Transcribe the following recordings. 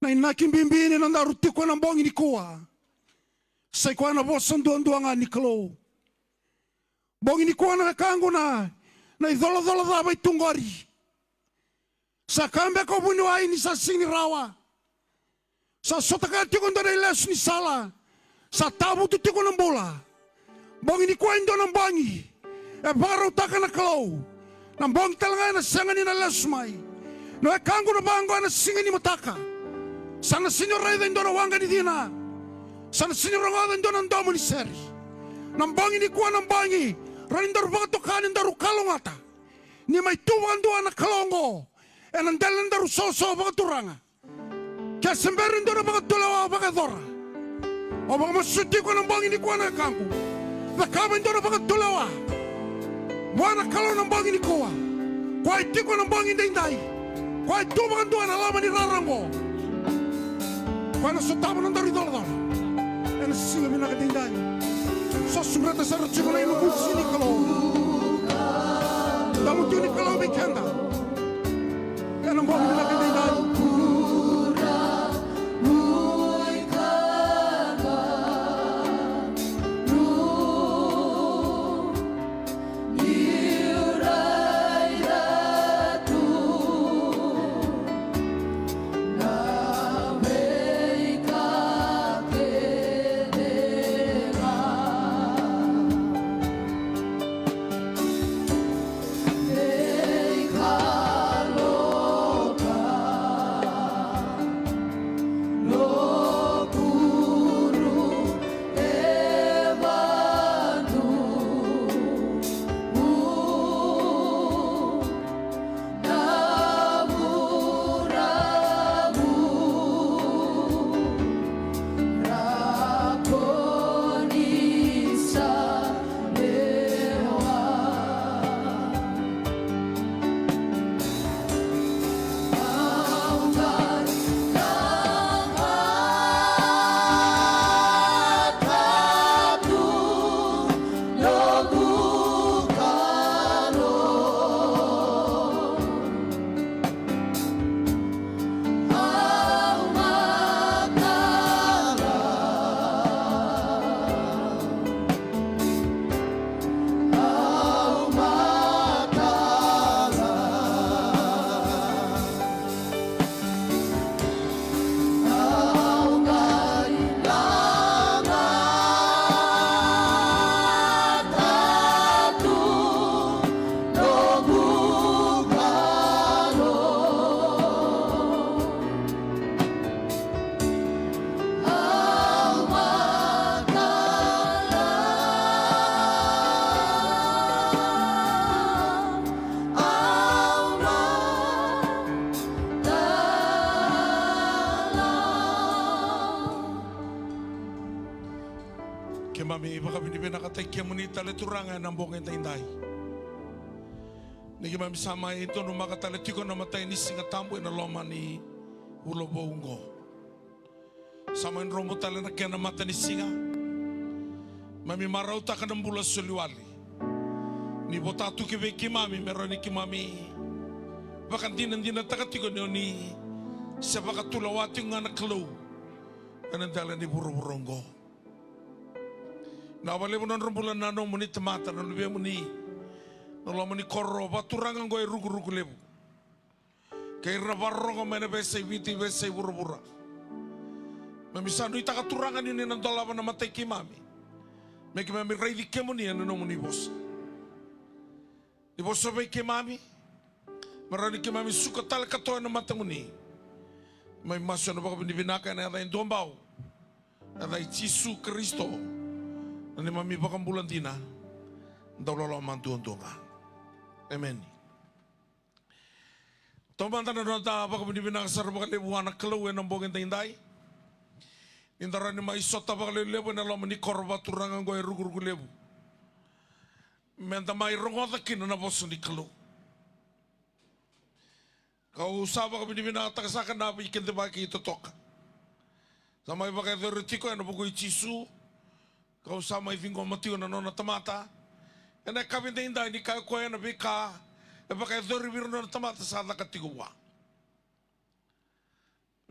Na inakin bimbini na naruti ko ng bongi ni kuwa. Sa ikuha na bosan duang-duangan ni Klo. Bongi ni kuwa na nakango na idolo-dolo dabay tunggori. Sa kambe ko bunuay ni sa sinirawa. Sa sotakati ko na ilas ni sala. Sa tabu tuti ko ng bola. Bongi ni kuwa indo ng bongi. E baka taka na Klo. Nang bongi talaga na sangan ni na lasmay. No e kango na bango na singa ni mataka. Sana sinyo reda indo na wanga ni dina. Sana sinyo rangada indo ng domo ni seri. Nang bongi ni kuwa ng bongi. Ranindar baka to kanin daru kalongata. Ni may tuwan doa na kalongo. E nandalan daru soso baka turanga. Kaya semberin doa baka tulawa baka dora. O baka masuti ko ng bongi ni kuwa na kango. Nakaman doa baka tulawa. Wana kalong ng bongi ni kuwa. Kwa iti ko ng bongi day. Kwa ito baka doa na laman ni rarango. Kwa nasutama ng daru dola. E nasisinga minakatinday. Sa sumrata sa ratsi ko na inubusi ni Kalo. Damu tiyo ni Kalo may kenda. Yan ang buhay nila kanday. Mami, baka binibinakatay kaya mo ni taliturangan ng buong inday. Nagi mami sama ito nung makatalati ko namatay ni singatambo na loma ni Ulobongo. Sama yung romo tala na kaya namata ni singa. Mami marauta ka ng bulas suliwali. Ni botatu kiwe kimami, meron ni kimami. Baka di natakati ko ni sa baka tulawati yung anak lo. Anong dala ni Burongo. Nawali mo ng rumbulan na nung muni tamata, nang lubi mo ni korro, baturangan ko ay rugu-rugu lebu. Kaya rabarro ko may nabesay, witi besay, bura-bura. Mamisano itakaturangan yun ng dalawa na matay kay mami. May kimami raydi ke mo niya, ano mo ni boss. Di boss sabay kay mami. Marani kay mami suka tal katoa na mata mo ni. May masyo na baka binibinaka na yata yung dombaw. Yata yung Jisu Kristo. Nani mami bakang bulan dina, daw lolo mantuon ka. Amen. Tomanta na doon ta baka binibinakasar baka libuhan na kalawe ng bogin tainday. Indara ni maisota baka libu na lolo ni korba turangan goy rugu-rugu lebu. Menta may rongota kina na boso ni kalaw. Kau usaba ka binibinakatasakan na ikin baki itotok. Sama iba kaya theoretiko ano bukoy Jisu. Kau sama ifingo matio na nona tamata. Ena kabinda inda ni kaya koya na bika. E baka dhori biro nona tamata sa la katiguwa.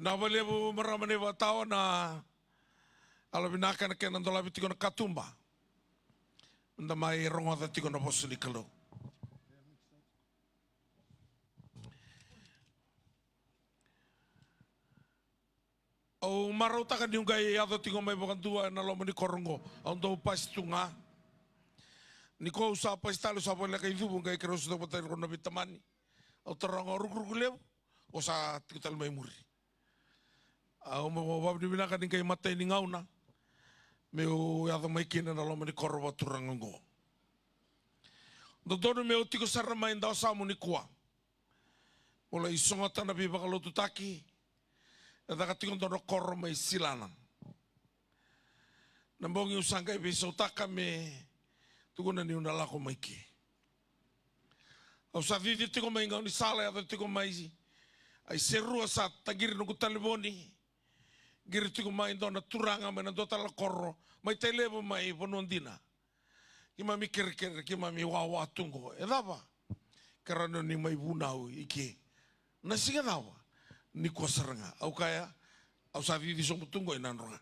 Na valevo maramane watawa na ala binaka na kenan dola bitiko na katumba. Nda mai rongo da tiko na bosu ni kalo. O marau taka ni ungai ado tiko mai bakantua na lomo ni korongo. Ondo pas tunga. Niko usa pas talo sa pole kai dubu ngai kero sudah potai kono bitamani. O torongo ruku lew. O sa tiko tal mai muri. Au mo wabdi binaka ni kai matai ni ngauna. Meu ado mai kina na lomo ni koro turangongo. Dodono meu tiko sarra mai ndao samu ni kua. Ola isonga tana biba kalau tutaki. Eta katiko ndono koro mai silana. Nambongi usanga ibisa utaka me tukuna ni unalako mai ki. Au sa vidi tiko mai ngau ni sala ya tiko mai ai serua sa tagiri nuku taliboni. Giri tiko mai ndona turanga me ndota la koro mai telebo mai ponondina. Kima mi kere kima mi wawa tungo. Edaba karano ni mai bunau iki. Nasiga dawa. Ni kuasaranga au kaya au savi di somo tungo inanronga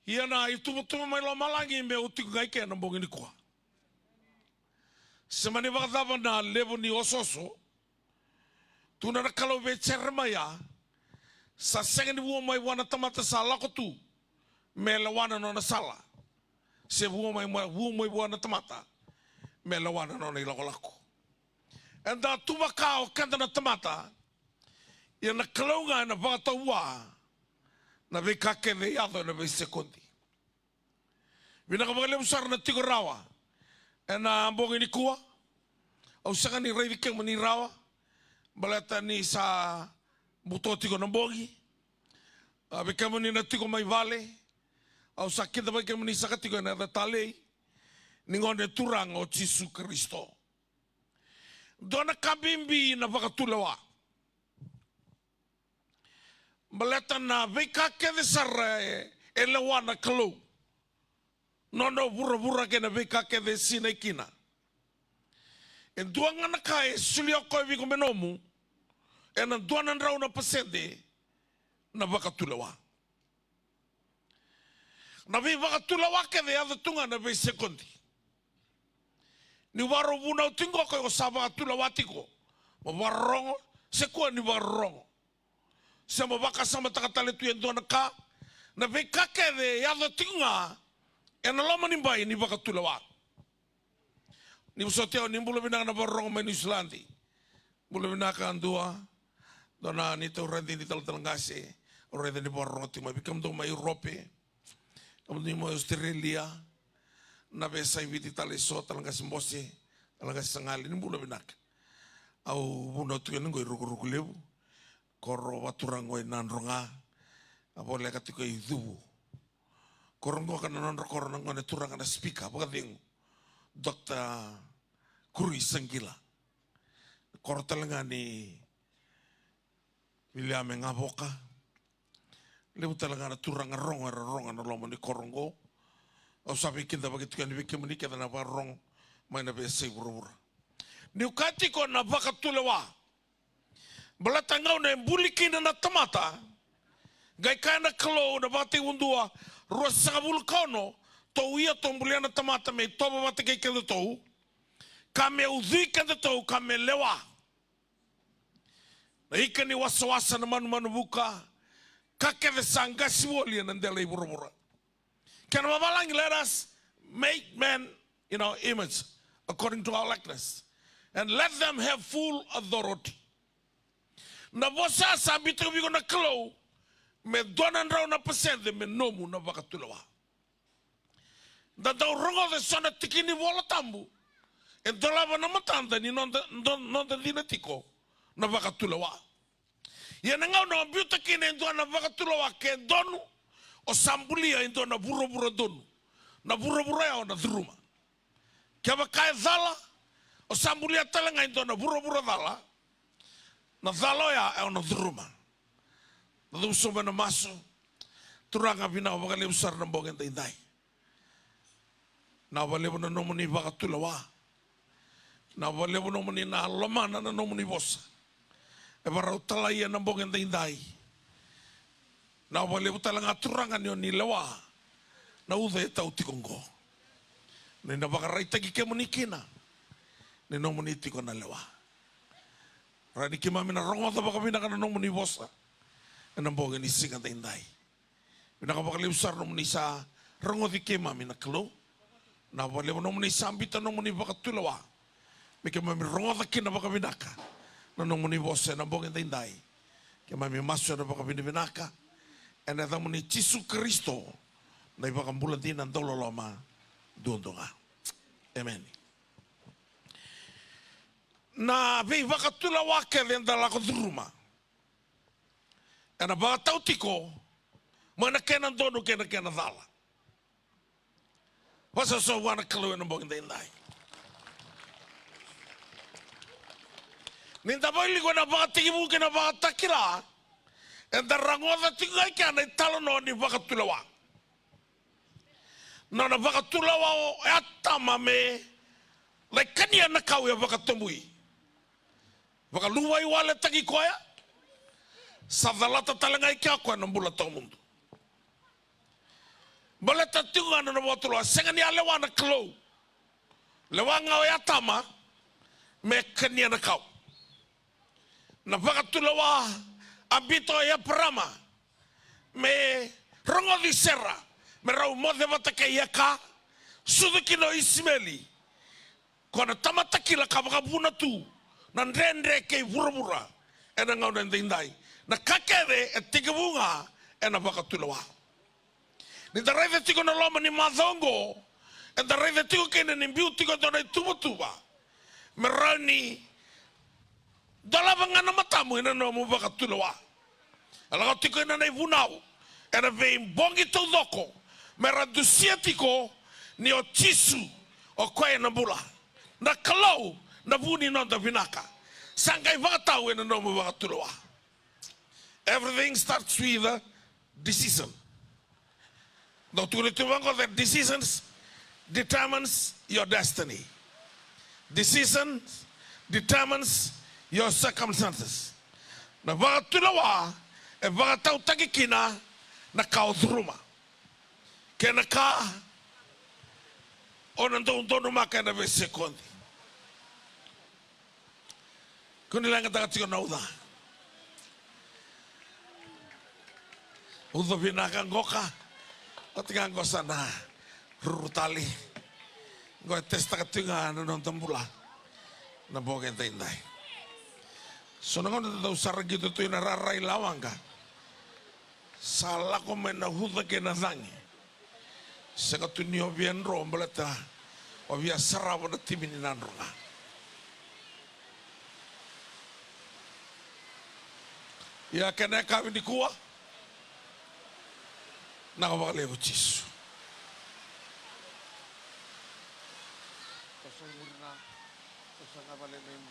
ia na itu betul mai lo malangi me utiku ngai ke nambong ini kwa semani wakadaba na levo ni ososo tuna na kalau be cermaya sa sengen wo mai wana tamata sala ko tu me la wana no na sala se wo mai wana tamata me la wana no na ilako enda tuwa kao kanda na tamata ia na kalaunga na vata ua na ve kake ve yado na ve sekundi vina ka magale usar na tiko rawa ena ambongi ni kua au saka ni reidi ke mani rawa balata ni sa buto tiko na mbongi ave ke mani na tiko mai vale au sakita ba ke mani saka tiko na tale ningone turang o Jesu Kristo. Dona kabimbi na vakatulawa. Maleta na veka kede sarre elewa na kalau. Nono bura ke na veka kede sina kina. En duanga na kai sulio ko vi komenomu. En duana rau na pasende na vakatulawa. Na vi vakatulawa kede ada tunga na ve sekundi. Ni waro vuna utingo ko saba atula watiko. Mawarongo sekua ni warongo. Sama baka sama takatale tu yang dona ka na ve kake de yado tinga ena lama ni bai ni baka tula wa. Ni usoteo ni bulu binaka na warongo meni Islandi. Bulu binaka andua dona ni tu rendi ni tal talangase rendi ni warongo tinga bikam do mai Europe. Kamu ni mo Australia. Na besa ibiti tale so talanga simbose talanga sangali ni bula binak au buno tu ngoi ruku lebu koro waturango nanronga abole katiko idu korongo kana non korongo ngone turanga na speaker bakading Dr. Kuri Sangila koro talanga ni William ngaboka lebu talanga na turanga ronga na lomo ni korongo. O sabi kinda bagit kan wiki menika na warong mai na bese burura. Ni ukati ko na vakatulawa. Balatangau na buliki na tamata. Gai kana kalo na bati undua rosa vulcano to ia tombulia na tamata me toba bati kai kendo to. Kame udhi kendo to kame lewa. Na ikani wasa na manu buka. Kake de sangasi woli na ndele burura. Can let us make man in our image according to our likeness and let them have full authority. Na bosa sabi to bigo na klo me donan raw na pasende me nomu na vakatulawa. Da daw rongo de sona tikini wala tambu. En dolava na matanda ni non da dinatiko na vakatulawa. Yan nga no biuta kine ndo na vakatulawa ke donu o sambulia indo na buro donu na buro ya na druma kaba kai dhala o sambulia talanga indo na buro dhala na dhalo ya na druma na duso na maso turanga bina o bagale usar na bogen dai na vale na nomoni vakatulawa na vale nomoni na lomana na nomoni bosa E varau tala ia na bongen dai. Na wale utala ngā turanga ni lewa. Na uwe e tau tikongo. Ni na wakarai taki ke munikina. Ni no muni tiko na lewa. Rani ki mamina rongo ta wakamina kana no muni wosa. E na bongen ni singa dai. Mina ka wakali usar no muni sa rongo di ke mamina klo. Na wale no muni sambita no muni wakatulawa. Mike mami rongo ta kina wakaminaka. Na no muni wosa na bongen dai. Ke mami masu na wakaminaka. E na ta muni Jisu Kristo. Na iwakambulantina ndololoma duondonga. Amen. Na vei wakatula wake lenda lako druma. E na wakatau tiko. Mana kena dono kena dhala. Wasa so wana kalu na bongin dai. Ninda boili ko na wakatiki mu kena wakatakira. E da rangoda tingai kana italo no ni wakatula wake. Nana wakatulawa o e atama me lai kania na kau e wakatomui. Wakaluwai wale taki koea. Sadalata talengai kia koea na mbula tau mundu. Bale tatunga na watulawa. Sengani a lewa na klo. Lewa ngau e atama me kania na kau. Na wakatulawa ambito e prama me rongo di serra. Merau mode watake yaka suduki no ismeli kona tamataki la kabuna tu na ndendre ke burubura ena ngau ndindai na kakere e tikabunga ena wakatulawa ni daraive tiko na loma ni madongo e daraive tiko kene ni mbiu tiko dona tuba merau ni dalabanga na matamu ena no wakatulawa ala tiko ena nei vunau ena vei bongi to doko mera dusiatiko ni o Jisu o koe na bula. Na kalau na vuni no da vinaka. Sangai wakatau e na nomu wakatuloa. Everything starts with a decision. No tulituwango that decisions determines your destiny. Decisions determines your circumstances. Na wakatuloa e wakatau takikina na kaudhruma. Kena ka ona ndono maka na vese kondi. Kuni langa takatiko na uda. Uda vinaka ngoka. Otinga ngosa na rurutali. Ngoe testa katinga na nontombula. Na bogen taindai. So nangon na usara gitu tu ina rarai lawanga. Salah ko mena huda kena zangi. Saka tuni o bien rombleta o via sarava na timini nanronga. Ia kena kami di kuah na wale o Jisu. Pasal murna pasal wale nem.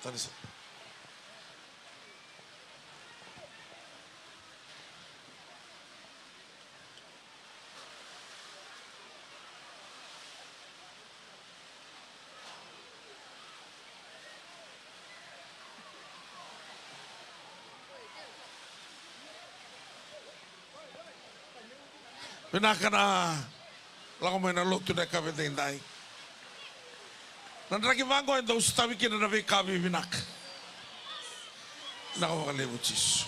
Tadi Pinakana lago mena lotu na kabetendai. Nandraki vango enda ustawi kina na vekabi vinak. Na wakale o Jisu.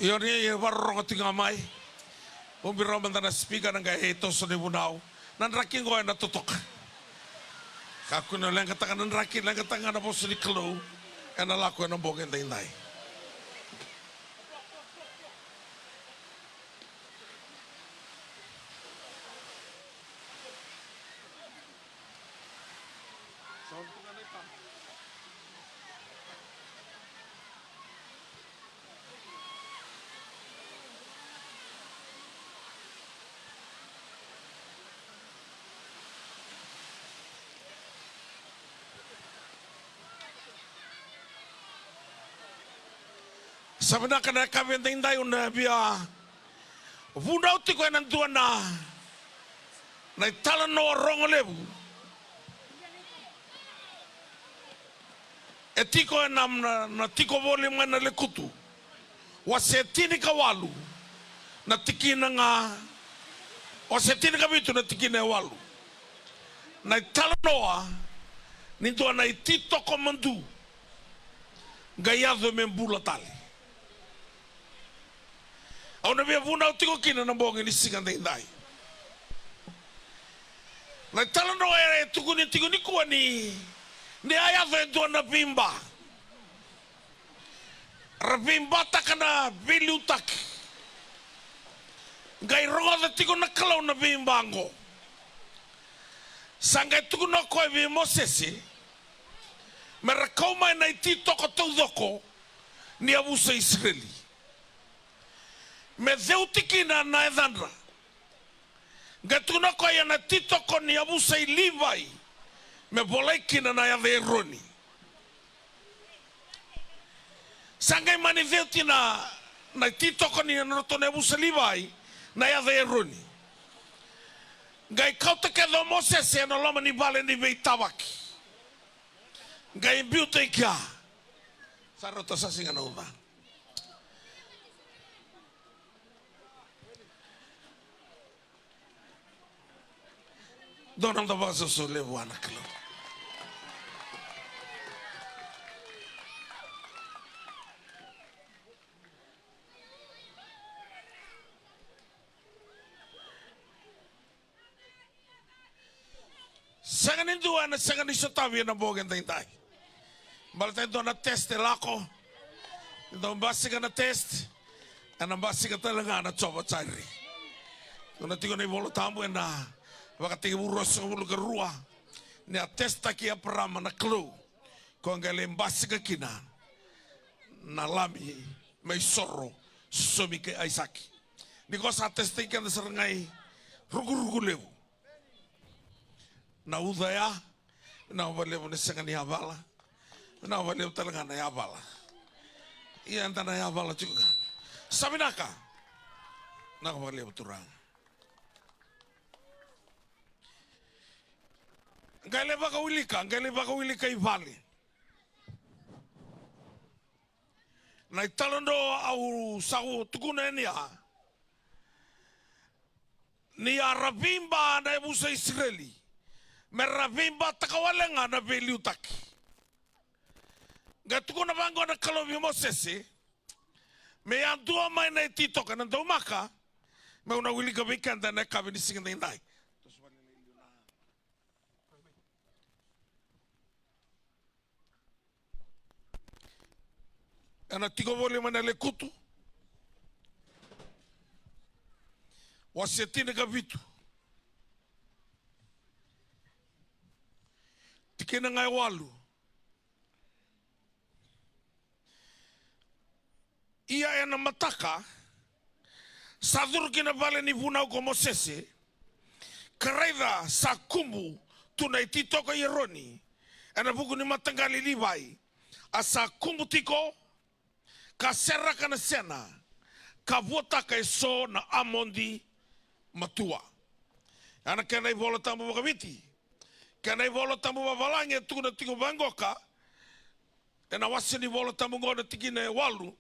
Ioni e warronga tinga mai. Umbiro mandana speaker nga eto so ni bunau. Nanraki ngo na tutok. Kakuno lang katakan nanraki lang katanga na boso ni klo. Ena lako na bogen dai nai. Sabana kana kaventa indai una bia. Vunda uti ko nan tuana. Na tala no rongo lebu. E tiko e nam na tiko voli mana le kutu. Wa se tini ka walu. Na tiki na nga. Wa se tini ka bitu na tiki na walu. Na tala noa. Nintu ana i tito ko mandu. Gaiado me mbula tali. Au na via vuna o tiko kina na mbongi ni singanda indai. Na tala noa e tuku ni tiko ni kuwa ni. Ni ayado e dua na bimba. Rabimba takana bilu taki. Gai rongo de tiko na kalau na bimbango. Sanga tuku na koe vi Mosesi. Mera kauma na iti toko taudoko. Ni abusa Israeli. Me dheu tikina na edhanra. Gai tuku na koe na titoko ni abusa i Livai. Me bolai kina na ya veroni. Sangai mani veuti na titoko ni noto ne busa Livai na ya veroni. Gai kauta ke do Mosesi na loma ni vale ni vei tawaki. Gai biute kia. Sarota sasinga na uma. Donam da vaso so levo anaklo. Sanganin dua na sanganin sotavi na bogen taintai. Balta ito na test lako. Ito basiga na test. Ana basiga talaga na choba chari. Kuna tigo na ibolo tambo na wakati uros ng lugar rua. Ni a testa ki a parama na clue. Kung galing basiga kina na lami may sorro sumi kay Isaac. Ni ko sa testing ka na sarangay rugu-rugu lewu. Na udaya, na walew na sa kanya bala, na walew talaga na yabala. Iyan ta na yabala juga. Sabi na ka, na walew turang. Gale baka wili ka ibali. Na italondo au sagu tukuna niya. Ni Arabimba na ebusa Israeli. Merabimba takawalenga na beliutaki. Gatuko na bango na kalobi Mosesi. Me andua mai na ititoka na daumaka. Me una wili ka bikanda na kabini singa indai. Ana tiko vole mana le kutu. Wasetine ka vitu. Tikena ngai walu. Ia ena mataka. Saduru kina vale ni vuna ko Mosesi. Karaiva sa kumbu tuna ititoka yeroni. Ena buku ni matangali Livai. Asa kumbu tiko. Ka serra kana sena. Ka vota ka so na amondi matua. Ana kena i vola tambu wakaviti. Kena i vola tambu wawalange tukuna tiko bangoka. And I was in the vola tambu ngona tikine walu.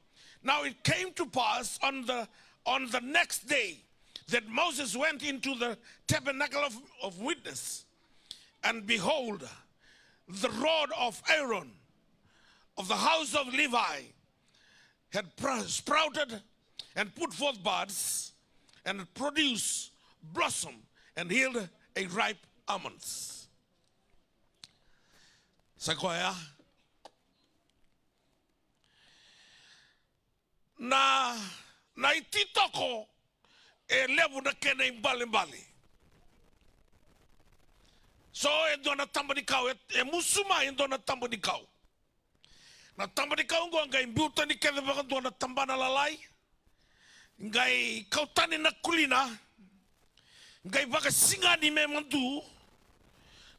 Now it came to pass on the next day that Moses went into the tabernacle of witness. And behold, the rod of Aaron of the house of Levi had sprouted and put forth buds and produced blossom and yield a ripe almonds. Sakoya na ititoko e levu na kene mbali. So e dona tamba ni kau e musuma e dona tamba ni kau. Na tamba ni kau ngo ngai mbuta ni kene baka dona tamba na lalai. Ngai kautani na kulina. Ngai baka singa ni me mandu.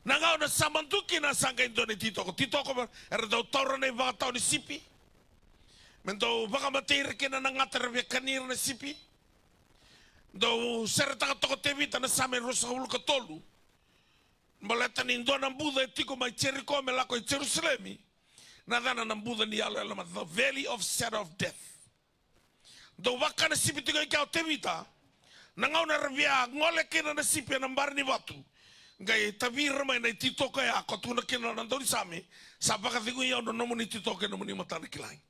Na ngau na samanduki na sanga indone titoko. Titoko era da taura nei baka tau ni sipi. Mendo baka matira kina na ngatar vya kanir na sipi. Do serta toko tevita na same rosa hulu katolu. Maleta ni ndo na Buddha etiko mai Jericho me lako i Jerusalemi. Na dana na Buddha ni ala alama the valley of shadow of death. Do waka na sipi tiko ikao tevita. Na ngau na revia ngole kina na sipi na mbari ni watu. Ngai tavira mai na ititoka ya kotuna kina na ndori same. Sabaka thigu ya ono nomu ni titoka nomu ni matana kilai.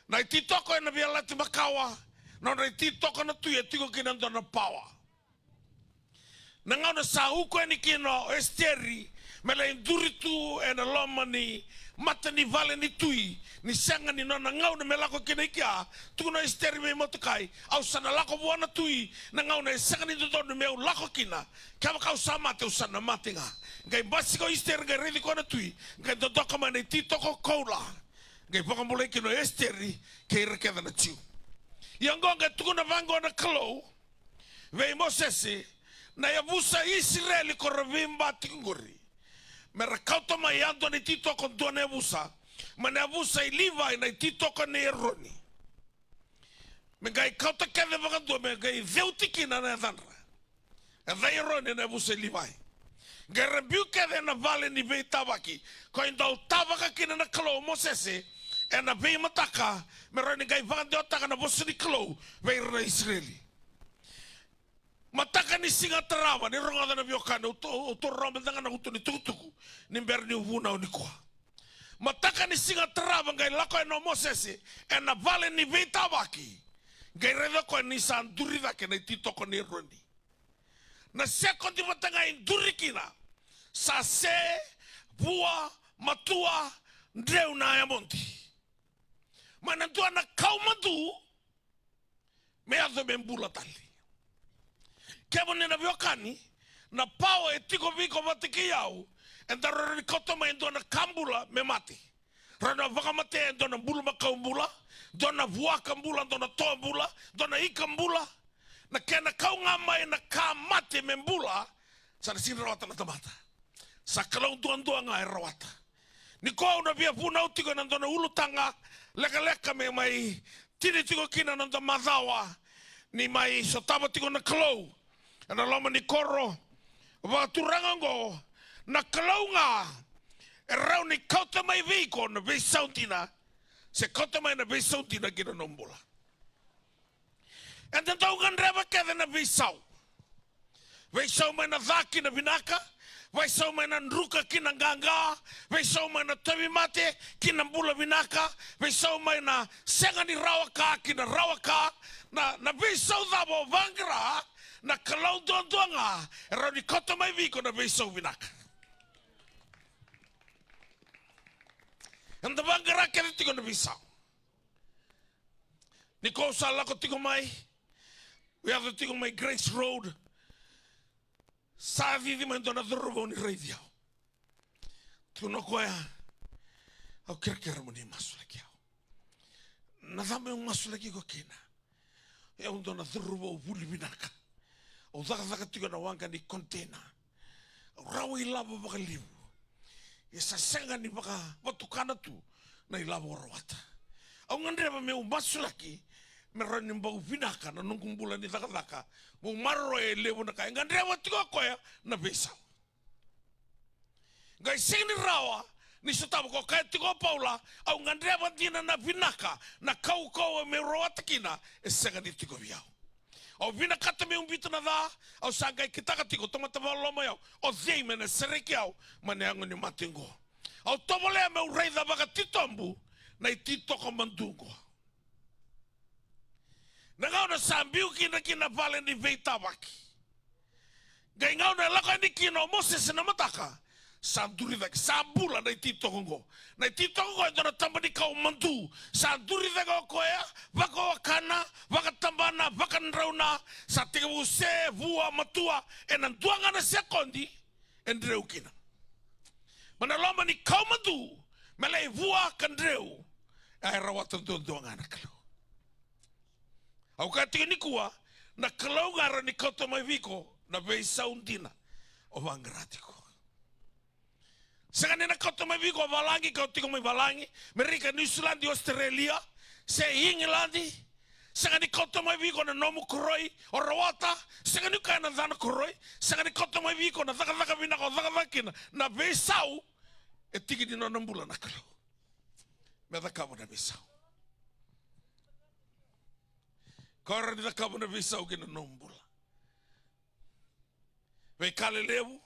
Na ititoka na via lati makawa. Na ititoka na tuye tiko kina ndo na power. Na ngau na sa uko ni kino esteri. Mela induritu e na loma ni mata ni vale ni tui. Ni sanga ni nona ngau na melako kina ikia. Tuku na esteri me motokai. Au sana lako buana tui. Na ngau na sanga ni tutono meu lako kina. Kama kau sa mate usana mate nga. Ngai basi ko esteri ngai redi kona tui. Ngai dodoka mana ititoko koula. Ngai pakamule kino esteri. Kei rekeda na tiu. Yangonga tuku na vango na kalo. Vei Mosese. Na yavusa Israeli koravimba tinguri. Mera kauta mai ando ni titoko duane yavusa. Mana yavusa i Levi na titoko ni Eroni. Mengai kauta kede vakadua mengai veutikina na yadhanra. Edha Eroni na yavusa i Levi. Ngai rebiu kede na vale ni vei tabaki. Ko indau tabaka kina na kalo Mosese. E na vei mataka. Mera ni gai vakadeotaka na vosa ni kalo. Vei rana Israeli. Mataka ni singa tarawa ni ronga na biokana uto rombe danga na uto ni tukutuku ni mber ni uvuna unikwa. Mataka ni singa tarawa ngai lako eno Mosese e na vale ni veita waki. Ngai redo ko ni sanduri dake na ititoko ni Eroni. Na seko di matanga induri kina. Sa se, bua, matua, ndreu na ayamonti. Mana ntua na kaumandu me adho membula tali. Kemo ni na biokani na pao e tiko viko matiki yau enda rani koto ma endo na kambula me mati rana vaka mate endo na mbula makaumbula dona vuaka mbula dona toa mbula dona ika mbula na kena kau ngama e na ka mate me mbula sana sini rawata na tamata sa kalau duan nga e rawata ni koa una via puna utiko na dona ulu tanga leka leka me mai tini tiko kina na dona madhawa ni mai sotaba tiko na kalau ana lama ni koro wa turangango na kalaunga e rau ni kauta mai viko na vei sauntina se kauta mai na vei sauntina kina nombula and then tau gandreva kede na vei sau mai na dhaki na vinaka vai sau mai na nruka kina nganga vai sau mai na tavi mate kina mbula vinaka vai sau mai na senga ni rawaka kina rawaka na vei sau dhabo vangra na kalau doang-doanga era ni kota mai viko na besau vinaka. Anda bangara kere tiko na besau. Ni ko sala ko tiko mai. We have to tiko mai Grace Road. Sa vivi mai dona dhruvo ni radio. Tuno koya. Au kere mo ni masu lagi au. Na dame un masu lagi ko kina. E un dona dhruvo vuli vinaka. O dhaka tiko na wanga ni kontena. Rawa i lava baka liu. E sa senga ni baka watukana tu na i lava warawata. Au ngandreba me umasulaki me rani mbau vinaka na nungumbula ni dhaka. Mo marro e levo na kaya. Ngandreba tiko koya na besau. Ngai sing ni rawa ni sotaba ko kaya tiko paula. Au ngandreba dina na vinaka na kau me rawata kina e senga ni tiko viau. O vina kata me umbita na dha, au sagai kitaka tiko tomata loma yau, o zei mena sereki au, mane ango ni matingo. Au tobolea me urei dha baka titombu, na i titoko mandungo. Na ngau na sambiu kina vale ni veita waki. Gai ngau na laka ni kina o Mosese na mataka, sanduri dhaki, sambula na i titoko ngo. Na i titoko ngo e dona tamba ni kau mandu, sanduri dhaki o koea, waka wakana, waka tambana, waka nrauna, sa teka use, vua, matua, e nan duanga na sekondi, e ndreu kina. Mana loma ni kau mandu, mele e vua ka ndreu, e rawata duanga na kalau. Au ka tika ni kua, na kalau ngara ni kauta mai viko, na vei saundina, o wangaratiko. Sanga na kau mai viko valangi kau tiko mai valangi. Amerika, New Zealand, Australia, se England. Sanga ni kau mai viko na nomu koroi o rawata. Sanga ni kai na dana koroi. Sanga ni kau mai viko na thaka vina ko thaka na besau. E tiki di no nambula na kalau. Me thakawa na besau. Kau ni thakawa na besau ki na nambula. Ve kale lewu.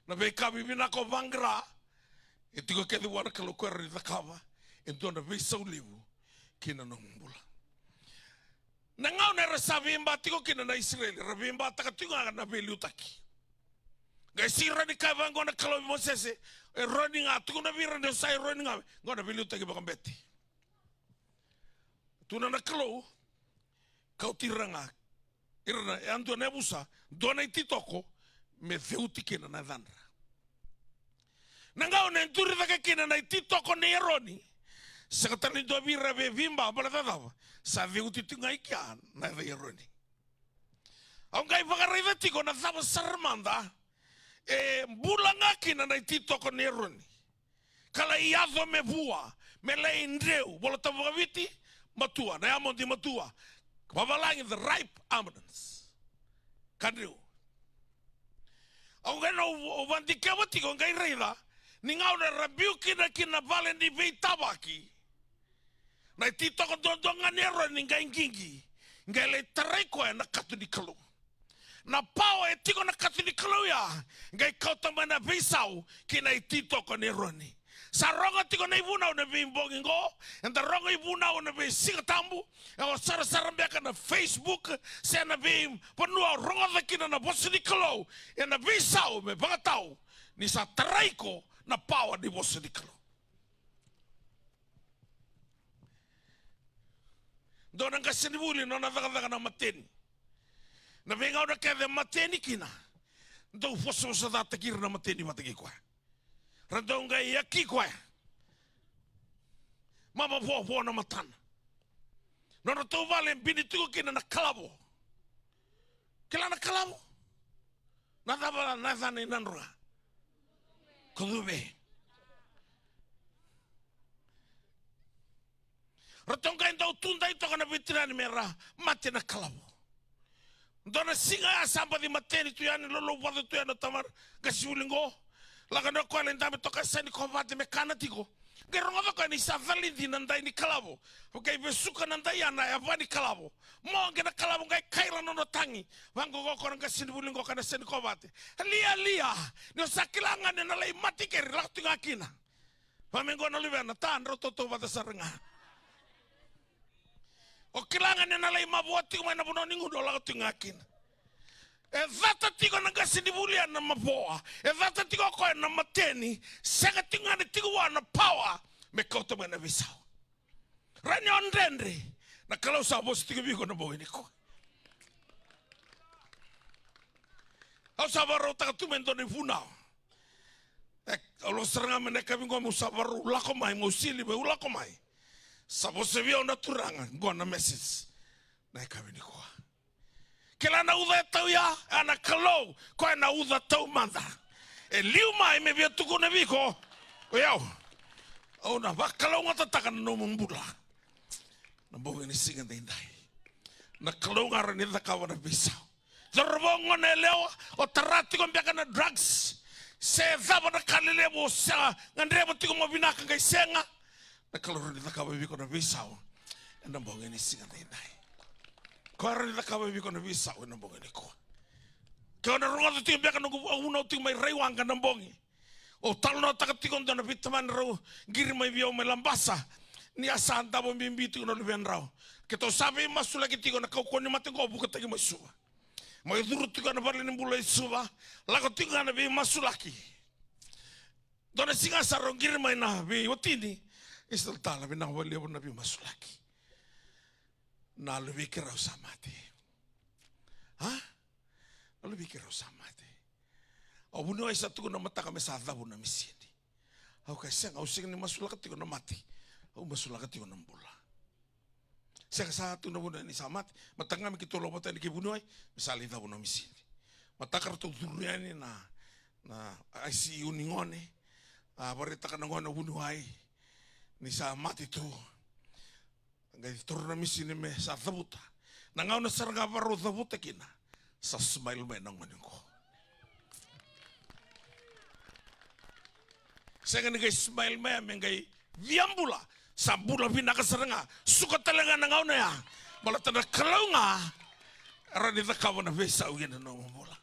Na ve kabi vina ko vangra. E tiko kethi wana kalau kau ni thakawa. E tuana besau lewu ki na nambula. Na ngau na rasavimba tiko kina na Israel. Ravimba takatunga na beliutaki. Gasi rani kai vango na kalau Mosese. Rani nga tuku na vira na sai rani nga. Ngona beliutaki bakambeti. Tuna na kalau kau tiranga. Irana e antua nebusa. Dona ititoko me theuti kina na dhanra. Na ngau na enturi thaka kina na ititoko ne eroni. Sakatani do vira ve vimba bala thadawa. Sa veuti tungai kia na eroni. Ang kai vakaraiva tiko na thaba sarmanda. E bulanga kina na ititoko ne eroni. Kala iadho me vua. Me le indreu. Bola tavaviti matua. Na amondi matua. Babalangi the ripe almonds. Kadriu. Ang gano uvandikewa tiko ngai reida. Ningau na rabiu kina vale ni vei tabaki. Na ititoko dondonga nero ni ngai ngingi. Ngai le tarai koe na katu ni kalu. Na pao e tiko na katu ni kalu ya. Ngai kauta mana visau kina ititoko nero ni. Sa ronga tiko na ivuna una vei mbongi ngo. Enda ronga ivuna una vei singa tambu. Ewa sara mbiaka na Facebook. Se na vei panua ronga dhakina na bosi ni kalu. E na visau me bangatau. Ni sa tarai ko na pao ni bosi ni kalu. Dona nga sinibuli no na thaka na mateni. Na venga ona ke de mateni kina. Ndo foso sa data kir na mateni matagi kwa. Rando nga yaki kwa. Mama po na matan. No na to vale bini tuko kina na kalabo. Kila na kalabo. Na daba na thane nanroa. Kodube. Ratonga indau tunda ito kana vitirani mera mate na kalabo. Dona singa samba di mateni tu yani lolo wadu tu yana tamar kasiulingo. Laga no kwa lendame toka sani kovate me kana tiko. Geronga ko ni savali di nandai ni kalabo. Okay besuka nandai yana ya vani kalabo. Monge na kalabo ngai kaila no tangi. Wango go ko nga sinibulingo kana sani kovate. Lia. No sakilanga na lai mati keri laktu ngakina. Pamengo na livena tan rototo wata saranga. O kilanga nena lai mabuati kumena buno ningu dola katungakin. E vata tiko na gasinibulia na maboa. E vata tiko koe na mateni. Sega tingani tiko wana power. Me koto mena visau. Rani ondendre. Na kalau sa bosi tiko biko na boe niko. Au sa varo takatumendo ni funao. Alo seranga meneka bingo musavaru lakomai. Musili be ulakomai. Sabo se vio na turanga ngona message na ikawini kwa kila na uda tau ya ana kalau kwa na uda tau manda e liu mai me vio tuku na viko o yao o na bakalo ngata taka no mumbula na boge ni singa dai na kalau ngara ni takawa na bisa zorobongo na leo o tarati ko mbiaka na drugs se zaba na kalile mo sa ngandrebo tiko mo binaka ngai senga. Na kaloro ni thakawa viko na visao. Ena mbonge ni singa dai. Kora ni thakawa viko na visao ena mbonge ni ko. Kau na runga tu timbeka no una tu mai raiwanga na mbonge. O talno takatiko na vitaman ro giri mai vio me lambasa. Ni asanta bo mbimbi tu no venrao. Ke to sabe masula ke tiko na kau koni mate go buka tagi masua. Mai duru tiko na barle ni bula isuba. Lako tiko na vi masulaki. Dona singa sarong giri mai na vi otini. Istal tala bina wale bo nabi masulaki. Na levi kira usamate. Ha? Na levi kira usamate. Au buno ai satu na mata kame sa dhabu na misini. Au kai senga au singa ni masulaka tiko na mati. Au masulaka tiko na mbula. Senga satu na buno ni samat. Matanga mi kitolo bota ni kibuno ai misali dhabu na misini. Matakar tu duriani na ICU ningone. Barita ka nangona unuai. Ni sa mati tu. Ngai turna misini me sa thabuta. Nangauna saranga baru thabuta kina. Sa smile me nangona ko. Saya kan ngai smile me ngai viambula. Sa bula vinaka saranga. Suka talaga nangauna ya. Malatana kalaunga. Arani thakawana vesa ugina no mbola.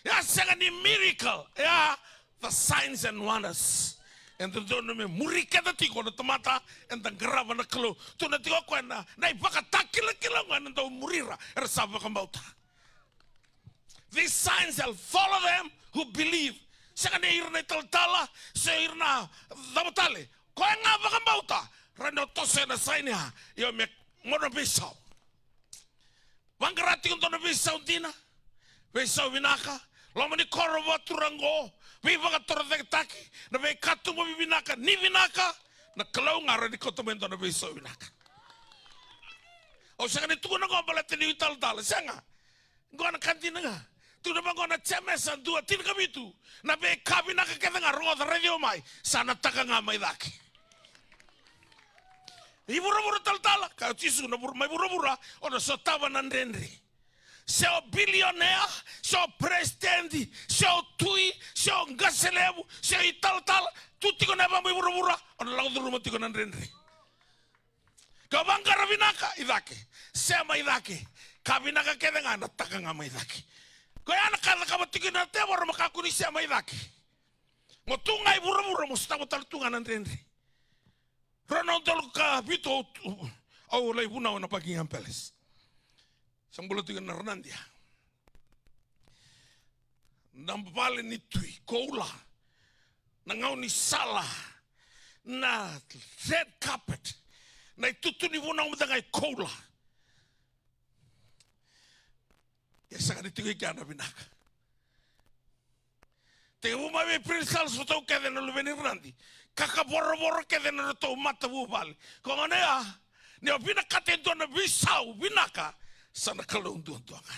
Ya saya ni miracle. Ya the signs and wonders. And the donome murika da tiko na tomata and the grava na klo to na tiko ko na ibaka takila kila na do murira era sava kambauta. These signs will follow them who believe. Saka ne irna taltala se irna dabatale ko nga kambauta rando tose na sign ya yo me mono bisau. Wangarati ko na bisau dina. Bisau vinaka lomani korova turango. Viva ka taki na be katu mo binaka ni binaka na kalau ngara di kota mento na beso binaka. O sanga ni tuko na ko balate ni tal sanga. Ngona kantina nga. Tu na ngona chemesa dua tin kabitu. Na be kabinaka ka nga ro da radio mai sana taka nga mai daki. Ibura tal ka tisu na mai bura ona sotava na ndendri. Seu bilionaire, seu presidente, seu tui, seu gaselebu, seu tal, tutti con abang bura, on lagu dulu mati con andrendre. Kau bangga rabinaka idake, sama idake, kabinaka kedengan nataka ngama idake. Kau anak kata kamu tikin nate baru makaku ni sama idake. Motungai bura, mustawa tal tungan andrendre. Ronaldo ka bito, au lai buna wana pagi ampeles. Sambulo tiga Hernandia. Nampale ni tui koula. Nangau ni sala. Na red carpet. Na itutu ni wuna umadangai koula. Ya saka ni tiga ikiana binaka. Tiga umawe prinsal sotau kede na lubeni Hernandi. Kaka boro kede na roto mata bubali. Kau ngane ya. Ni binaka tentu na bisau binaka. Sana kalau untuk tuanga.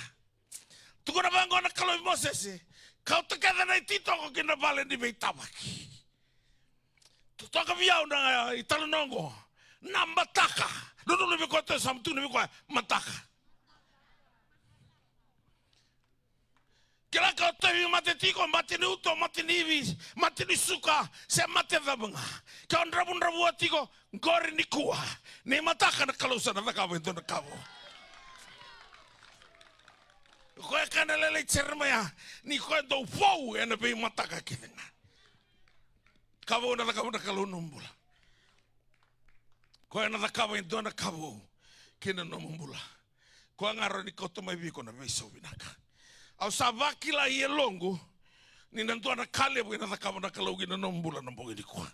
Tuko na bango na kalau Moses. Kau tekada na itito ko kinabale di Beitabaki. Tutoka biau na italonongo. Na mataka. Dodo lebih kota samtu lebih kota mataka. Kila kau tahu mati tiko, mati ni uto, mati ni ivis, mati ni suka, saya mati dabanga. Kau ndrabu tiko, gori ni kuah. Ni mataka na kalau sana na kau itu na kau. Koe kana lele cermaya ni koe do fou e na be mataka kidenga. Kavo na kavo na kalo numbula. Koe na kavo ndo na kavo kina numbula. Koe ngaro ni koto mai biko na be so binaka. Au sabaki la yelongo ni nantua na kale bo na kavo na kalo kina numbula na bogi diko.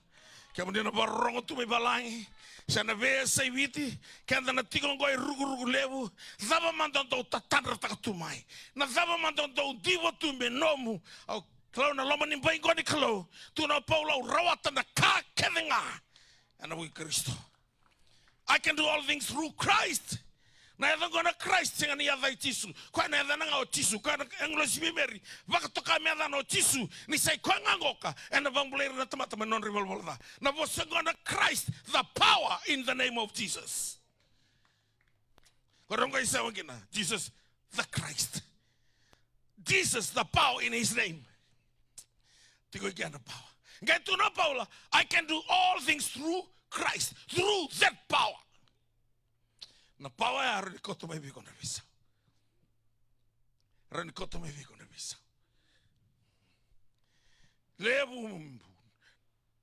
Kaya mundina barongo tu me balangi. Sana vea sai viti, kanda na tikong goi rugu levu, zava mandon do tatandra takatumai. Na zava mandon do diwa tu me nomu, au klau na loma ni bai goni klau, tu na paulau rawata na ka kedenga. Ana wi Kristo. I can do all things through Christ. Na yadang gona Christ singa ni yadai tisu. Kwa na yadang nga o tisu, kwa na English bimeri, baka toka me yadang o tisu, ni say kwa ngangoka, and na bambulera na tamatama non-revolver. Na vosa gona Christ, the power in the name of Jesus. Kwa rongo isa wangina, Jesus, the Christ. Jesus, the power in his name. Tigo ikiana power. Ngay tu na Paula, I can do all things through Christ, through that power. Na pawa ya renikoto mai biko na visa. Renikoto mai biko na visa. Lebu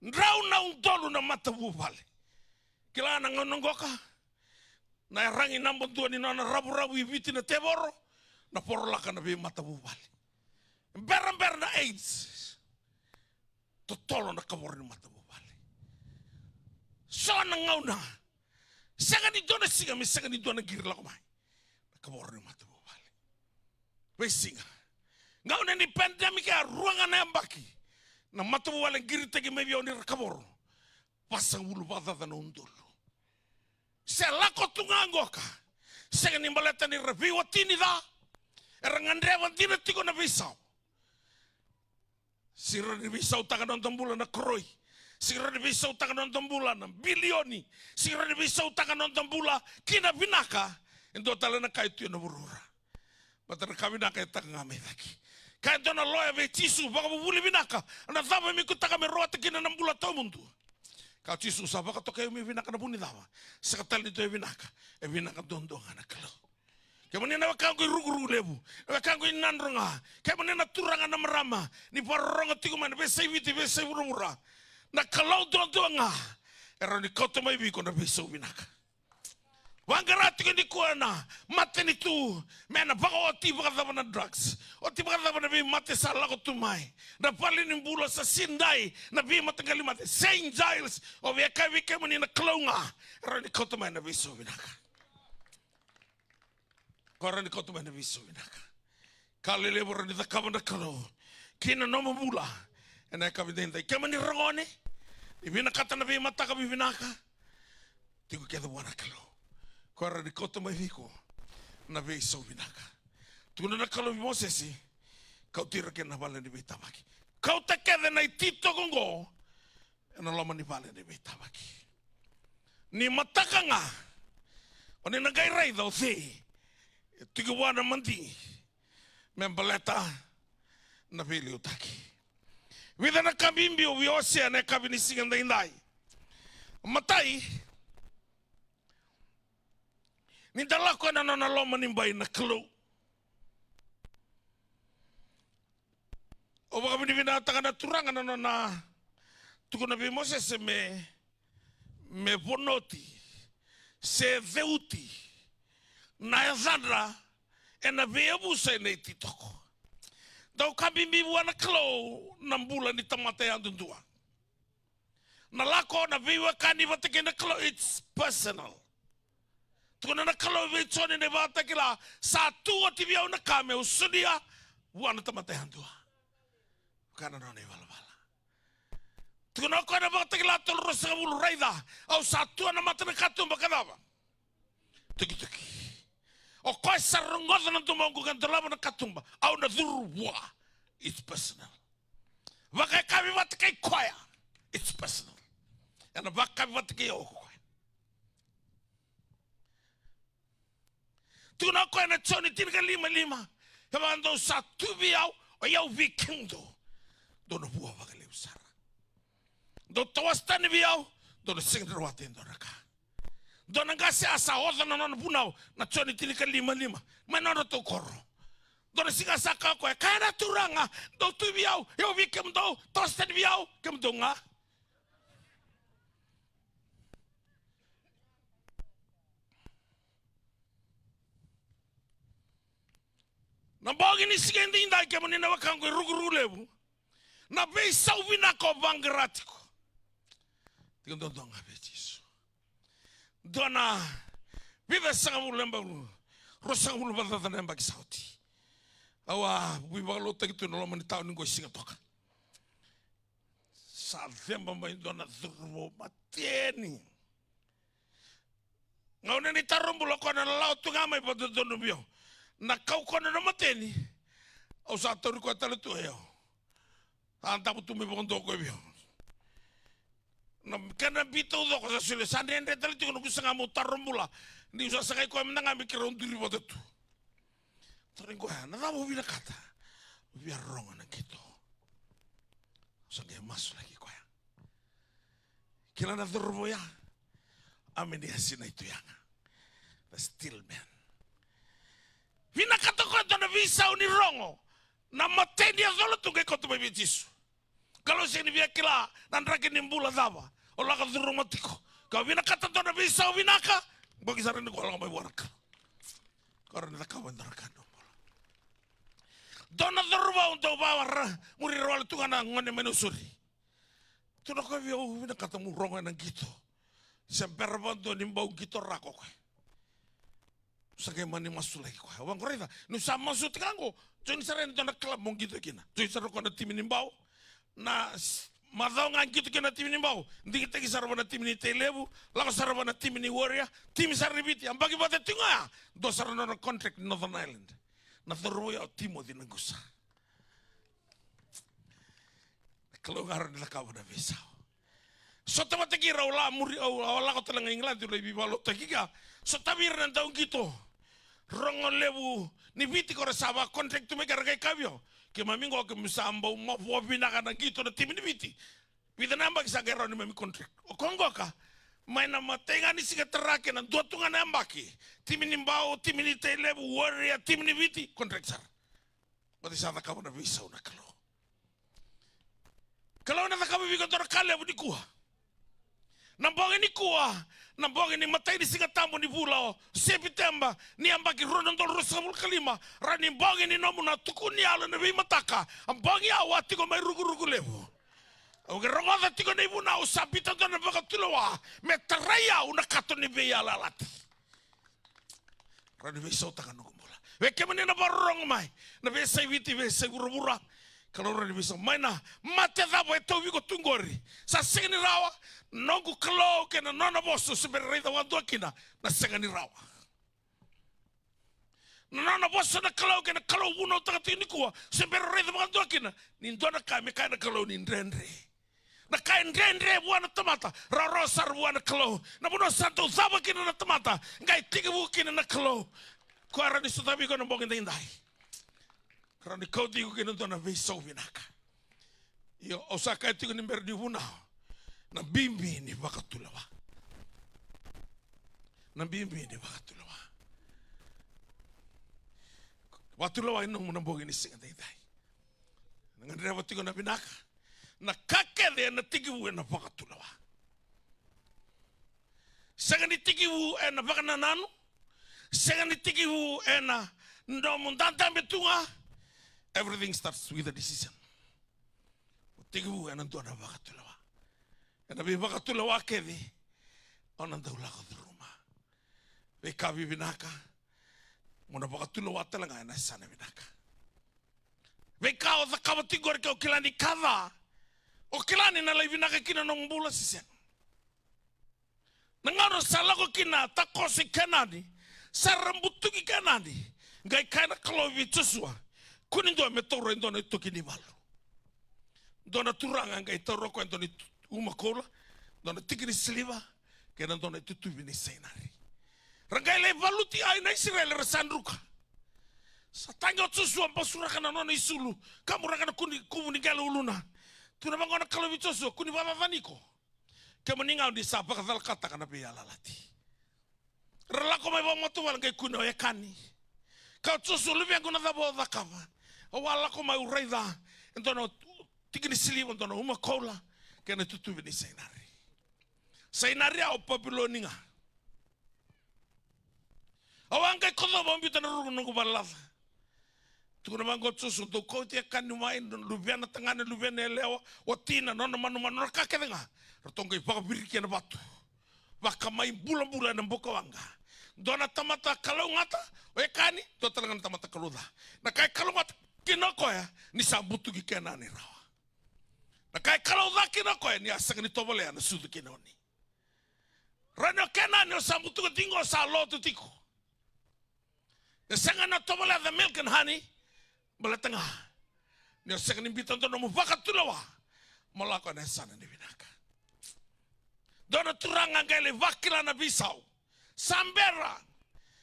ndrau na undolu na mata bubale. Kila na ngonongoka. Na rangi nambon tua ni na rabu ibiti na teboro. Na porolaka na bi mata bubale. Mber na AIDS. Totolo na kaboro ni mata bubale. So na ngauna. Sanga ni dona singa mi sanga ni dona giri la komai. Kabor ni mata bobale. We singa. Ngau na ni pandemic ya ruanga na mbaki. Na mata bobale giri tegi mebi oni kabor. Pasang bulu bata na undolo. Se la kotunga ngoka. Sanga ni mbaleta ni revi watini da. Erangandre wantina tiko na bisau. Sira ni bisau taka non tambula na kroi. Singra ni bisa utang nonton bola na bilioni. Singra ni bisa utang nonton bola kina binaka. Endo talana kaitu na burura. Batara kabinaka itang ngame lagi. Kaya na loya ve tisu baka bubuli binaka. Ana thaba mi kutaka me roa kina na bola to mundo. Kau tisu saba ka toka mi binaka na buni dawa. Sakatal nito e binaka dondo ngana kalau. Kaya manina wakango irugu lebu. Wakango inandronga. Kaya manina turanga na marama. Ni paronga tikuman besa ibiti besa urumura. Na kalau doa era ni kota mai biko na beso binaka wangarati ko ni kuana mate ni tu mena baka oti baka na drugs oti baka na bi mate sa lago tumai na pali ni bulo sa sindai na bi mate ngali mate Saint Giles o we kai wike mani na klonga era ni kota mai na beso binaka kora ni kota mai na beso binaka kalele bora ni takaba na kalo kina no mabula ena kabidenda kemani rangone ibina kata na bi mata ka binaka tigo keda wana kalo kora ni kota mai viko na be so binaka tuna na kalo bi mosesi kau tira ke na bala ni betamaki kau ta keda na tito gongo ena lama ni bala ni betamaki ni mataka nga oni na gai rai do se tigo wana mandi membaleta na bili utaki Vida na kabimbi o viosea na kabini singanda indai. Matai. Ni dalako na nona loma nimbai na klo. O baka binibina taka na turanga na nona. Tuko na bimose se me bonoti. Se veuti. Na yazandra. E na veabusa na ititoko. Dau kabimbi wana klo nambula ni tamate andundua. Na lako na viwa kani vatake na klo it's personal. Tukuna na klo vichoni ne vatake la sa tua tibia una kame usudia wana tamate andua. Kana no ne vala vala. Tukuna ko na vatake la tol rosa bulu raida au sa tua na matana katumba kadava. Tuki tuki. O koe sarungoza na tumongu kantalama na katumba. Au na dhurua. It's personal. Waka kabi watake koya. It's personal. Yana waka kabi watake yo koya. Tuna koe na choni tirika lima. Hema ando sa tubi au o yau vikendo. Dono bua waka leu sara. Do tawastani bi au. Dono singdra wate ndo raka. Dona ngase asa oza na nona punau na choni tilika lima manona to koro dona singa saka ko kana turanga do tu biau eu vi kem do tosten biau kem donga na bogi ni sigendi inda kem ni na wakango rugu lebu na be sauvina ko bangratiko tindo donga betis Dona vive sangu lemba rosangu lemba lemba kisauti awa wibalo tekitu no lomani tau ningo singa toka sa vemba mai dona dhurbo mateni ngaune ni tarumbulo kona lau tunga mai pada dono bio na kau kona no mateni au sa tori ko tale tu eo anta putu me bondo ko bio na kana bito do ko sa sile sanende tali tiko no kusanga mo tarombula ni usa sakai ko menanga mikiro ndiri botetu toringo na dabo vina kata via ronga na kito sange masu lagi ko ya kila na dorbo ya ameni asina itu yanga the still man vina kata ko na visa uni rongo na mateni azolo tunge ko to bebitisu kalau sini via kila nandrake nimbula dava o laka dhurumatiko kau vina kata tona bisa o vinaka bagi sarani ko lang may waraka karena tak kawan daraka nombola dona dhurba untuk bawa muri rawal tungana ngone menusuri tuna ko via o vina kata mu ronga nang gitu semperban to nimbau gitu rako ko sakay mani masulay ko awang korita no sa masut kango joni sarani tona klub mong gitu kina joni sarani ko na timi nimbau na madao nga gitu kena tim ni bau ndi kita kisarwa na tim ni telebu lako sarwa na tim ni warrior tim saribiti ang bagi bate tinga do sarwa na contract Northern Ireland na thorwo ya timo di nagusa kalau ngaron na kawo na visa So tama tekira ola muri ola ko talang England le bi balo tekiga. So tabir nan taung kito. Rongo lebu ni viti ko resaba kontrak tu mega kay kabyo. Ke mamingo ke musamba mo bina kana kito na tim ni viti. Vida namba sa gero ni mami kontrak. O kongo ka. May na matenga ni siga terake na dotunga namba ki. Tim ni mbao tim ni telebu warrior tim ni viti kontrak sar. Bati sa ta kamo na visa una kalo. Kalau na ta kamo bi ko tor kale bu di kuha. Nambong ini kuah, nambong ini matai di Singatambo ni pulau September ni ambaki rodon tol rosamul kalima rani bong ini nomuna tukuni ala nabi mataka ambongi awati ko mai rugu lebu oge rongoda tiko nei buna usapita to na baka tulowa metraya una kato ni be ala lati rani be sota kanu kumula we kemani na barong mai na be sai viti be sai burubura kalau rani be so maina mate da bo to wi ko tungori sa sengni rawa nongu kalau kena nona bosu sebenarnya wantu kina na sengani rawa. Nona bosu na kalau kena kalau uno takati ni kuah sebenarnya wantu kina ni dona kami kana kalau ni ndendre. Na kain ndendre buana tomata raro sar buana kalau na buno santo zaba kina na tomata ngai tiga bu kina na kalau. Kuara ni sutabi ko na bongin indai. Karena kau tiga kina dona viso vinaka. Yo osaka tiga ni berdi bunau. Na bimbi ni wakatulawa. Na bimbi ni wakatulawa. Watulawa ino muna bogi ni singa dai. Ngandira watiko na binaka. Na kakele na tigiwu na wakatulawa. Sanga ni tigiwu na wakanananu. Sanga ni tigiwu na ndomundanta betunga. Everything starts with a decision. Tigiwu na ndo na wakatulawa. Na bi wakatula wakedi onan daula ko druma be kabi binaka mona wakatula watala nga na sana binaka be ka o zakabati gor ko kilani kava o kilani na lai binaka kina nong bula sisen nangaro sala ko kina takosi kanani sarambutuki kanani ngai kana klovi tusua kuni ndo metoro ndo na tokini malu ndo turanga ngai toro ko ndo uma kola, dona tikini sliva, kena dona tutu bini senari. Rangai le valuti ai na Israel resandruka. Satanga tsusu ampa surakana nona isulu, kamu rakana kuni gala uluna. Tuna mangona kalau bicoso kuni baba vaniko. Kemeningau di sapa katal kata kana biya lalati. Relako mai bang matu walang kay kuno yakani. Kau tsusu lebih aku nada bawa zakava. Awala ko mai uraida, entono tikini sliva entono uma kola. Kena tutu bini sainari. Sainari au Babiloninga. Awang kay kodo bombi tan rugu nungu balava. Tukuna mango tsusu to ko te kan main lubiana tangane lubiana lewa watina nona manu kakedenga. Rotonga ipa biriki na batu. Waka mai bula-bula na boka wanga. Dona tamata kalau ngata wekani to talangan tamata kaluda. Na kay kalau ngata kinoko ya ni sambutu gi kenani rawa. Na kai kalau zaki na koe ni asang ni tobole ana sudu kinoni. Rano kena ni sambutu ko tingo sa lotu tiko. Na sanga na tobole the milk and honey balatanga. Ni asang ni bitan to no wakatulawa. Malako na sana ni binaka. Dona turanga ngale wakila na bisau. Sambera.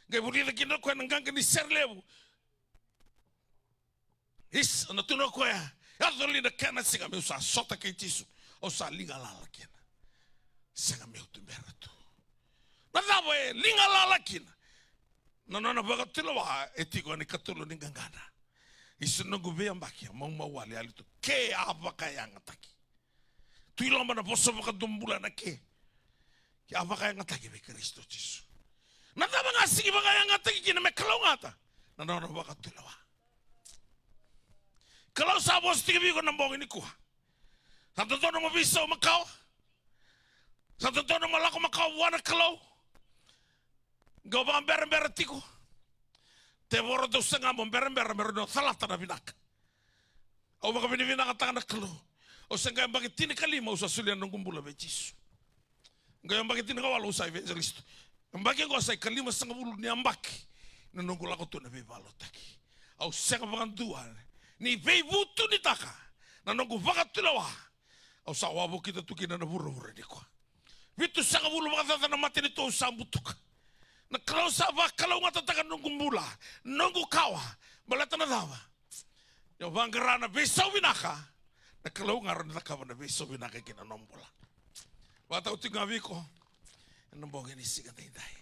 Ngai buri kino ko nganga ni serlebu. Is na tuno ko ya. Adoli na kena singa meu sa sota ke tisu o sa linga lala kena. Singa meu tu beratu. Na dabo linga lala kena. Na bagatilo wa etiko ni katulu ni gangana. Isu nungu be ambaki mau wali ali tu ke avaka yang ataki. Tu ilomba na boso baka dumbula na ke. Ki avaka yang ataki be Kristo tisu. Na dabo ngasigi baka yang ataki kina me kalongata. Na bagatilo wa. Kalau sabo setiap minggu nambong ini kuah. Satu tahun mau bisa makau. Satu tahun mau laku makau wana kalau. Gak bamber tiku. Teboro tu setengah bamber merodo salah tanah binak. Au baka binak tanah kalau. Au setengah bagi tini kali mau susulian nunggu bulan becis. Gak yang bagi tini kawal usai evangelist. Bagi gak usai kali mas setengah bulan ni ambak. Nunggu laku tu nabi balot lagi. Au setengah bagan dua. Ni vei vutu ni taka. Na nongu wakatulawa. Au sawabu kita tukina na bura-bura di kwa. Vitu sanga bulu makatata na mati ni to sambutuka. Na kalau sabah kalau ngata taka nunggu mula, nunggu kawa, balata na dawa. Yo bangerana besau binaka. Na kalau ngaran na kawa na besau binaka kina nombola. Wata utinga biko. Nambong ini siga dai.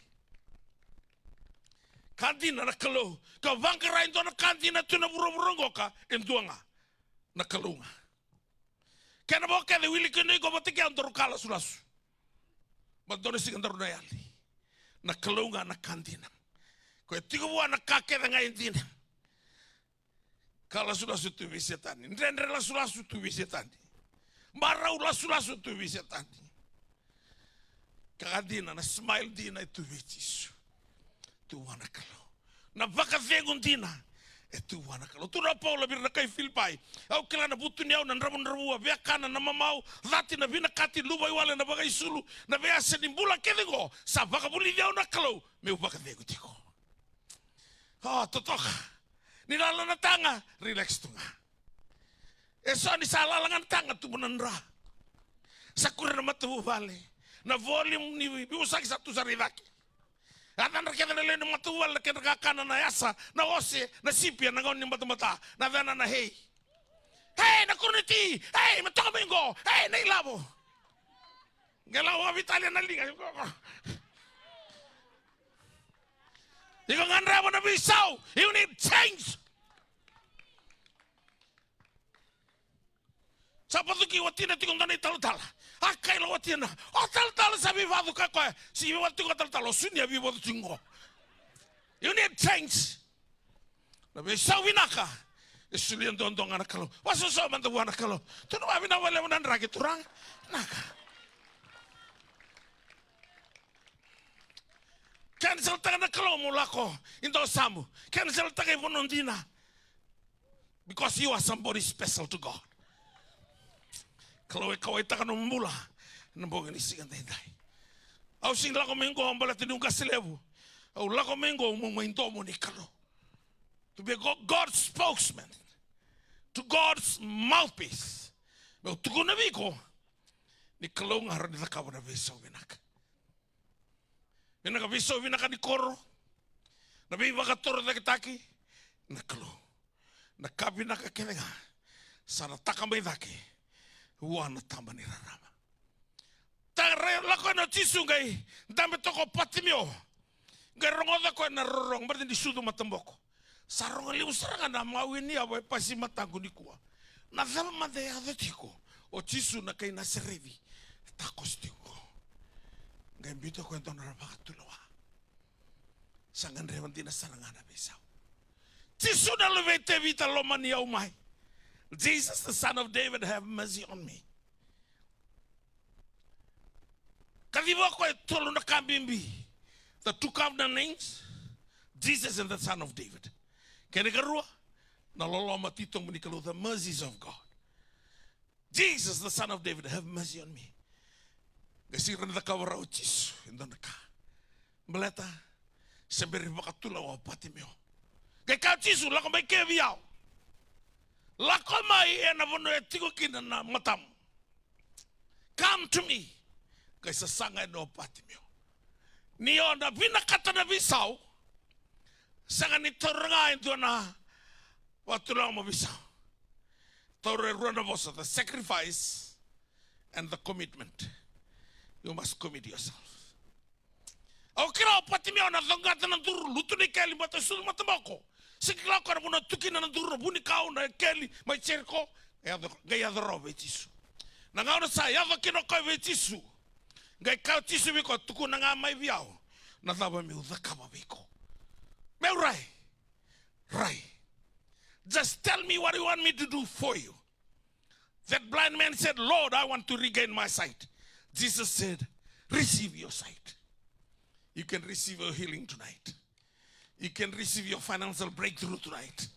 Kantina na kalau ka bangera into na kantina tu na buru-burungo ka enduanga na kalunga. Kena boka de wili kene ko batiki andor kala sulasu. Madone siga ndor na yali. Na kalunga na kantina. Ko tigo bua na kake da ngai ndina. Kala sulasu tu visetani. Ndendre la sulasu tu visetani. Marau la sulasu tu visetani. Kakadina na smile dina itu vitis. Tu wana kalau. Na baka vengun dina. Tu wana kalau. Tu na paula bir na kai Filipai. Au kila na butu niau na nrabu bea kana na mamau. Lati na bina kati lubai wale na baka isulu. Na bea senimbula kedengo. Sa baka buli niau na kalau. Meu baka vengu tiko. Oh totoka. Ni lala na tanga. Relax tunga. Eso ni sa lalangan tanga tu menandra. Sakura na matu vale. Na volume ni biusaki satu saridaki. Adan raketa na leno matuwal na kinakakana na yasa, na ose, na sipia, na gaon ni mata-mata, na dana na hey. Hey, na kuniti! Hey, matoka mingo! Hey, na ilabo! Galaw wa Italia na linga. Ikaw nga nrabo na bisaw! You need change! Sa patuki watina tikong tanay talutala. Akay la watina. O talutala sa bivado ka kwa. Si bivado ka talutala. Sunya bivado tingo. You need change. Nabi sa winaka. Isulian dondong anak kalau. Waso so man tawa anak kalau. Tuno ba binawala mo nan ragi turang. Naka. Cancel taga na kalau mo lako. Indo samu. Cancel taga vonondina. Because you are somebody special to God. Kalau ikaw ay taka ng mula, nambong inisigan tayo. Au sing lako mengo ang balat ng kasilevo. Au lako mengo umumainto mo ni kalo. To be God's spokesman. To God's mouthpiece. Pero tuko na biko, ni kalo nga rin nila kawa na beso winak. Winaka beso winaka ni koro. Nabi baka toro na kitaki. Nakalo. Nakabi na kakilinga. Sana takamay daki. Wana tamba ni rarama. Tare lako na tisu ngai. Dame toko patimio. Ngai rongoda ko na rorong. Berarti di sudu matamboko. Sarong liu serangan na mawini awe pasi matangu ni kuwa. Na dhama made adetiko. O tisu na kay naserevi. Takos tiko. Ngai mbito ko ento na rapakatulawa. Sangan rewan di na sarangan na besaw. Tisu na levete vita lomani au mai. Jesus, the son of David, have mercy on me. Kadiwa ko tolo na kambimbi. The two covenant names, Jesus and the son of David. Kenegarua, na lolo matitong manikalo, the mercies of God. Jesus, the son of David, have mercy on me. Gasiran na kawara o Jisu, indon na ka. Maleta, saberi makatulaw o patimeo. Kaya ka Jisu, lako may keviyaw. Lako mai ena vono e tigo kina na matam. Come to me. Kay sasanga no patimio. Niyo na binakata na bisaw. Sanga ni toranga ito na watulang mo bisaw. Tore runa bosa, the sacrifice and the commitment. You must commit yourself. Au kira patimio na zongata na duru lutu ni keli mata sul matamoko. Sikla ko na tukina na duro buni kau na keli mai cerko gaya dro vetisu na ngau sa ya va kino ko vetisu gai kau tisu biko tuku na nga mai viao na daba mi udakaba biko me right just tell me what you want me to do for you. That blind man said, Lord, I want to regain my sight. Jesus said, receive your sight. You can receive your healing tonight. You can receive your financial breakthrough tonight.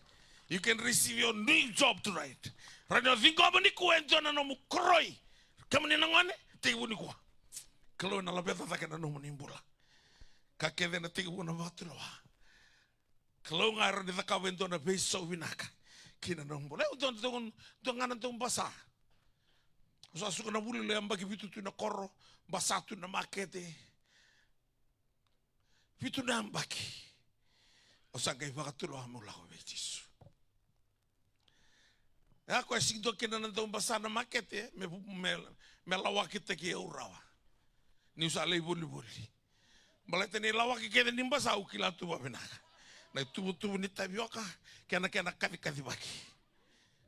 You can receive your new job tonight. Rano vingo ni kuenjo na nomu kroi. Kama ni nangwane, tigu ni kwa. Kalau na labeta taka na nomu nimbula. Kakede na tigu na watuloa. Kalau ngaro ni taka wendo na beso winaka. Kina nomu. Leo don ngana don basa. Osa suka na buli le ambagi vitu tu na koro, basatu na makete. Vitu na ambagi. Osa ngai wakatulo hamula ko Yesu. Ya ko sing do kena na basa na makete me lawaki te ki urawa. Ni usa le buli. Balete ni lawaki kede ni basa u kila tu babinaka. Na tubu ni tabioka kena kavi baki.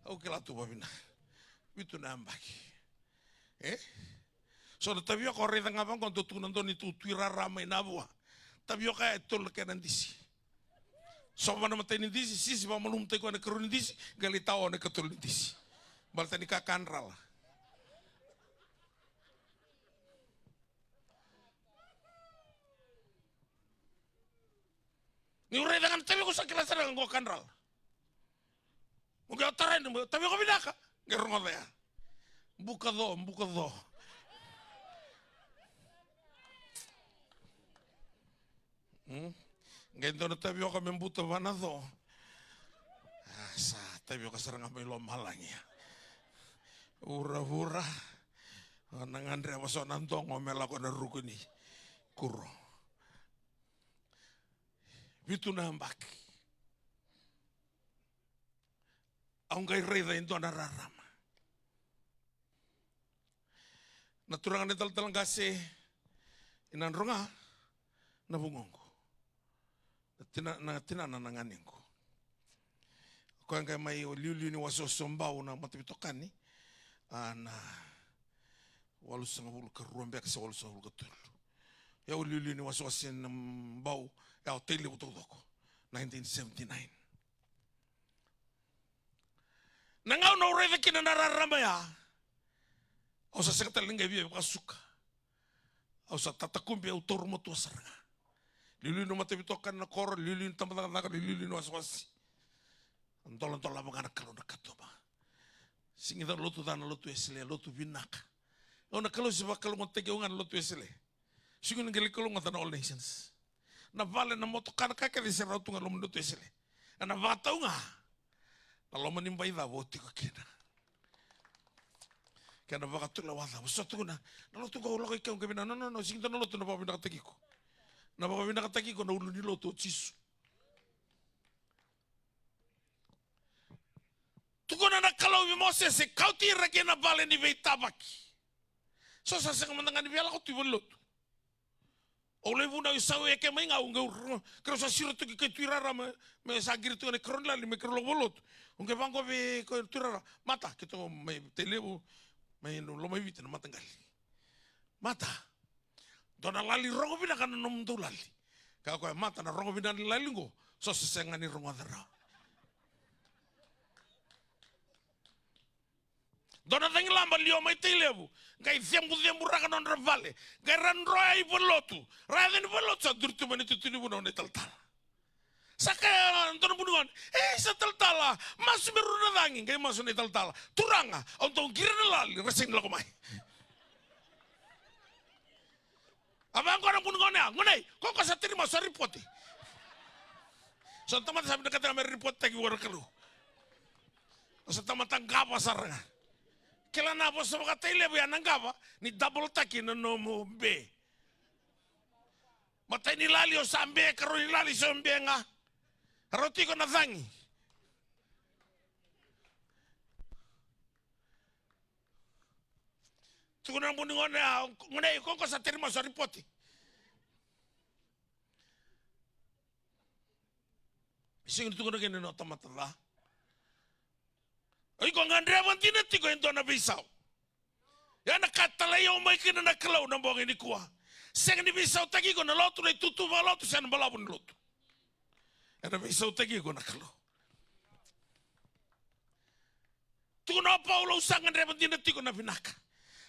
Au kila tu babinaka. Vitu na ambagi. So na tabioka ore nga bang kon tu nando ni tu tuira rama inabua. Tabioka e tol kena ndisi. So mana mata ni ndisi sisi ba malum te ko na kru ndisi gali tao na katul ndisi. Balta ni ka kanral. Ni ure dengan tabioka sa kila sarang ko kanral. Muga taran tabioka bidaka gerong ya. Buka do. Gento na tabioka membuta vana do. Sa tabioka sarang amay lo malangya. Ura. Nangandre waso nantong ngomela ko na rukuni. Kuro. Vitu na ambaki. Ang kay reda ito nararama. Naturangan ni tal-talang kasi inanro nga nabungong ko. Tinanananganin ko. Ako ang kay may liuli ni waso sombaw na matibitokan ni na walos sa ngabul karuan beka sa walos sa ngabul katul. Yaw liuli ni waso asin ng baw yaw tili utog ko 1979. Nangaw na ureda kinanararama ya. O sa sekataling gabi kasuka. O sa tatakumbi autor mo to saranga. Lilino matibitokan na koro, lilino tamatang naka, lilino aswasi. Antolan-tolan mga nakalo na katoba. Singita loto dana loto esile, loto binaka. O nakalo si bakalo mo tegeungan loto esile. Sigun ng galikalo nga All Nations. Na vale na motokan kakali sa rauto nga lomo loto esile. Na vataw nga. Na lomo nimbay da boti ko kina. Kaya nabakatula wala. Masato ko na. Naloto ko ulo kay kong gabi na. No. Sige na naloto na pa pinakatagi ko. Na pa pinakatagi ko na ulo ni loto. Chisu. Tuko na nakalaw yung Moses. Kau tira kaya na bale ni Vei Tabaki. So sa kamandangan ni Biala ko tibon loto. Oleh vuna yung sawe kaya may nga. Kaya sa siro to kaya tuirara. May sagir to na karon lali. May karon lo Ungke bangko be ko tuirara. Mata. Kito may televo. May lumay bitin na matanggal. Mata. Doon na lali rongo bina ka na nomdo lali. Kaya ko mata na rongo bina lali ko. So sasengan ni rongo dara. Doon na tangin lamba liyo may televo. Kaya zembu raka non ravale. Kaya ranroya ipolotu. Raya ni polotu sa durtu manito tinibuno ni taltal. Saka doon bunungan, sa taltala, mas meron na dangin, kaya mas na taltala. Turanga, untuk kira na lali, resing nila kumay. Abang ko ng bunungan niya, ngunay, kung kasatiri mo sa report eh. So, tamat sabi na kata may report tayo wala kalo. Sa tamatang gapa saranga. Kailan na po sa mga tayo yan ang gapa, ni double taki na nomo be. Matay nilali o sa ambe, karo nilali sa ambe nga. Roti ko na dangi. Tuko na bunungan na, ngunay, kung ko sa termo sa report eh. Ising tuko na ganyan tamatala. Ay, kung ang andrewan tinati ko yung doon na bisaw. Yan nakatalayaw may kinanakalaw ng buwang inikuha. Siyang ni bisaw tagi ko na loto na itutuwa loto siya ng balabon loto. Yan na bisaw tagi ko nakalo. Tuko na paulo usang andrewan tinati ko na binaka.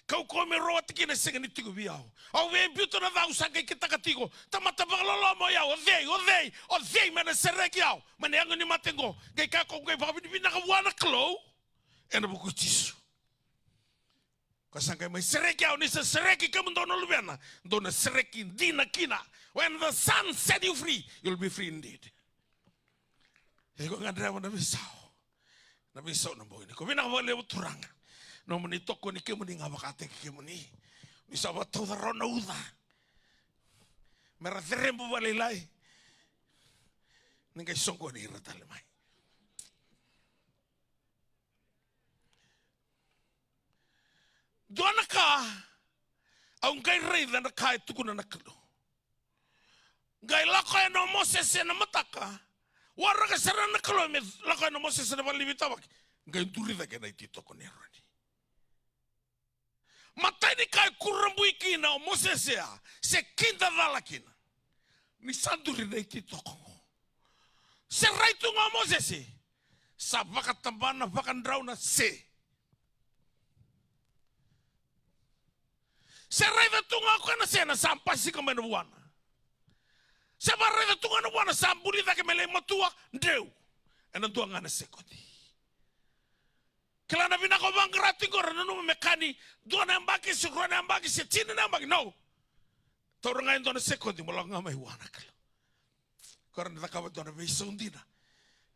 Kau kome roa tiki na siyang nitigo biyaw. Au we biuto na daw usang kay kita katigo. Tamatabang lolomo yaw. Odey, mana serek yaw. Mana yang ni matengo. Kay kakong kay baka binakawana kalo. Yan na buko Jisu. Kasang kay may serek yaw. Nisa sereki ka mo doon na lubiana. Doon na sereki di na kina. When the sun set you free, you'll be free indeed. Kaya ko nga drewa na bisaw. Na bisaw na buhay ni ko. Binakawali mo turanga. No mani toko ni ke mani ngabakate ke mani. Ni sabat tau da rona uda. Mera terempo balilai. Ningai songko ni ratale mai. Doana ka au ngai rei da na kai tukuna na kalo. Ngai lako e no Moses e na mataka. Waraka sara na kalo me lako e no Moses e na balibita waki. Ngai turi da kena iti toko ni rani. Matai ni kai kurambu ikina o Moses ea se kinda dala kina. Ni sanduri na iti toko. Se raitu nga Moses e. Sa baka tambana baka ndrauna se. Se raitu tunga ko na se na sampasi ka mena buana. Se ba raitu tunga na buana sambuli da ke mele matua ndeu. Ena tua ngana sekoti. Kala na vina ko bangrati ko rana no mekani do na mbaki se ko na mbaki se tini na mbaki no. Toranga ndo na sekoti mo langa mai wana kala. Ko rana ka do na veisa undina.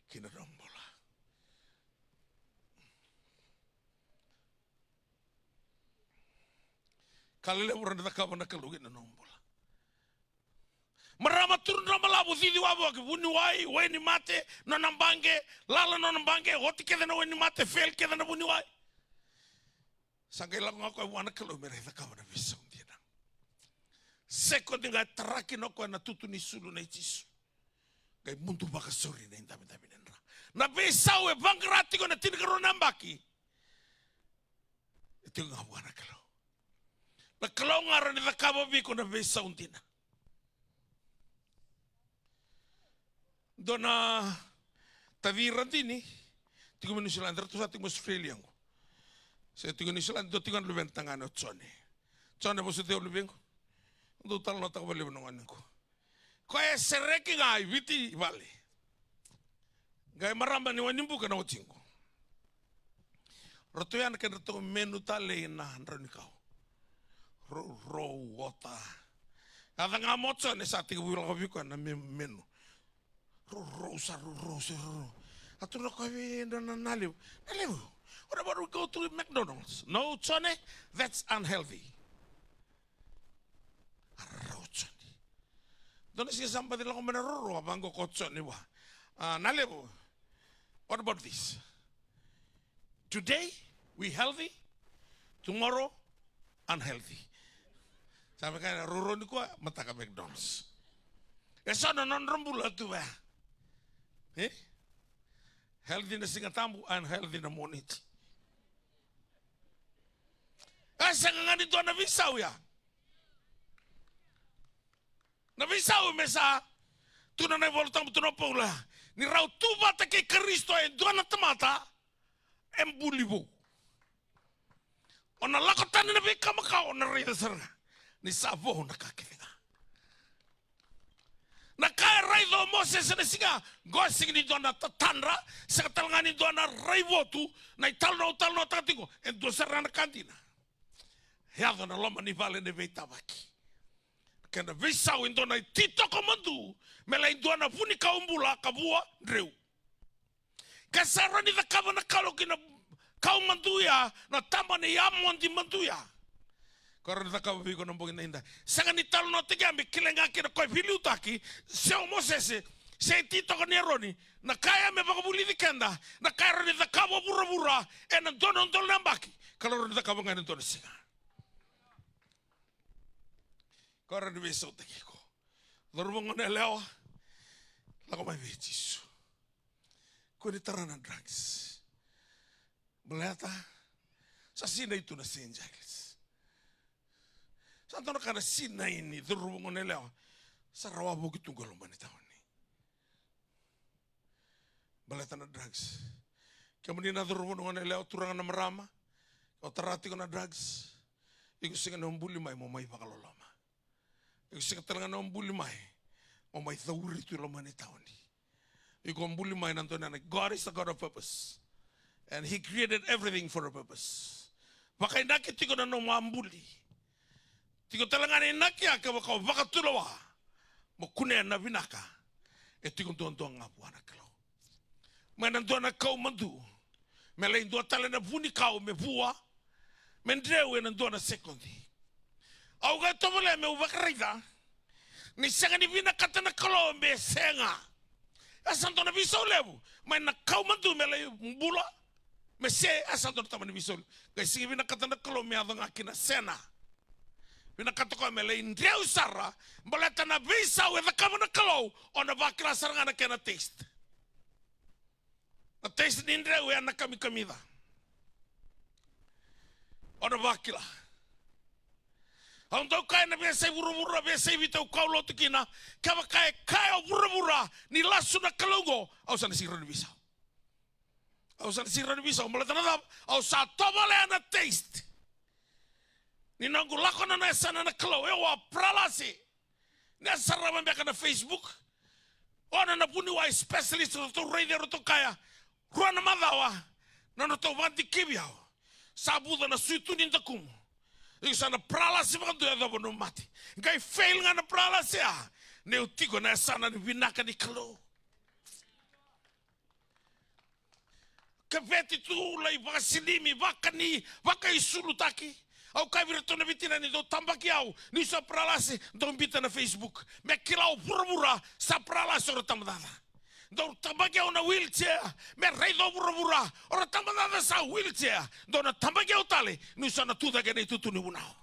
Kina rombola. Kalile uranda ka na kalu na nombola. Marama turun na malabu thidi wabo ke buni wai weni mate no nambange lala no nambange hoti ke na weni mate fel ke na buni wai sangai lang ako wana kalo mere da ka na visong dia. Seko dinga taraki no ko na tutu ni sulu na itisu. Kay muntu baka sori na indami dami nendra. Na besau e bangrati ko na tinigaro nambaki. Ito nga wana kalo. Na kalo ngara ni da kababi ko na besau dina. Dona taviran tini, tigo New Zealand, terus satu Australia ngo. Saya tigo New Zealand, do tigo luben tangan o tsone. Tsone bo sete luben ko. Do tal no tago luben ngan ko. Ko e sereki ngai viti vale. Ngai maramba ni wanimbu kana otingo. Roto yan kan roto menu tale na ndroni kau. Ro wota. Ada ngamotso ne sa tigo wila ko na menu. Rosa. Atu no kawe na naliw. What about we go to McDonald's? No, Johnny, that's unhealthy. Arrochoni. Don't see somebody like me roro abango ko Johnny wa. Naliw. What about this? Today we healthy, tomorrow unhealthy. Sabi ka roro ni ko mataka McDonald's. Esa no rambula tu ba. Healthy na singatambu, unhealthy na monit. Asa nga nito na visaw ya. Na visaw mesa, tuna na voltang tuna paula. Ni rau tuba ta kay Kristo ay doon na tamata, embulibo. O nalakatan na bika makao na rida sarga. Ni sabo nakakilinga. Nakaya raido Moses na singa gosing ni dona tatandra sa katalanga ni dona raivotu na italno tatiko en do sarana kantina ya dona loma ni vale ne veitavaki kana visau en dona tito komandu mela en dona puni kaumbula kabua dreu kasara ni vakava na kalo kina kaumanduya na tamba ni yamondi manduya. Karena tak kau bikin nombor ini indah. Sangat nital no tiga ambil kelengar kira kau pilih utaki. Saya Moses saya tito kan neroni. Nak kaya me baga buli dikenda. Nak kaya ni tak kau bura-bura. Enak donon nambaki. Kalau ni tak kau ngani donon singa. Karena ni besok tadi ko. Dorong ngene lewa. Lagu mai betis. Kau ni teranan drugs. Belata. Sasina itu nasi injagis. Santo na kana sina ini durungo nela sa rawa bogi tunggal mani taon ni balata na drugs kamuni na durungo nela turangan na marama o tarati ko na drugs iku singa na umbuli mai mo mai bakaloloma iku singa talanga na umbuli mai mo mai thawuri tu lo mani taon ni iku umbuli mai nanto na God is a God of purpose and he created everything for a purpose baka inaki tiko na no mambuli. Tiko talangane nakia ka baka baka tulowa mo kune na binaka e tiko tonto ngapuana kalo manan dona kau mandu melain do talana buni kau me bua mendreu na dona sekondi au ga to mole me uvakarida ni senga ni vina katana kolombe senga asanto na visau levu mai na kaumantu mele mbula me se asanto na tamani visau ga singi vina katana kolombe adanga kina sena vina katoko mele ndreu sara mboleta na visau e kamana kalo ona vakira saranga na kena taste na taste ni ndreu ya na kamida ona vakila Ang tau kaya na biasa buru-buru biasa bitau kau lo tukina kaya kaya buru-buru ni lasu na kalungo au sana sira ni bisa au sana sira ni bisa mula tanadap au sa tobale na taste ni nangu lakona na sana na kalau ewa pralasi ni asara membeka na Facebook ona na puni wa specialist to radio to kaya ruana madawa na no to vanti kibiao sabuda na suitu ni takumu Isa na pralasi mga doon na bono mati. Ngay fail nga na pralasi Ne utigo na sana ni vinaka ni kalo. Kaveti tu lai baka silimi baka isulu taki. Au kai virto na vitina ni do tambaki au ni sa pralasi do mbita na Facebook. Me kilau pura sa pralasi ora tamadada. Do tambaki au na wheelchair me rei do pura ora tamadada sa wheelchair do na tambaki au tale ni sa na tuda gani tutu ni bunao.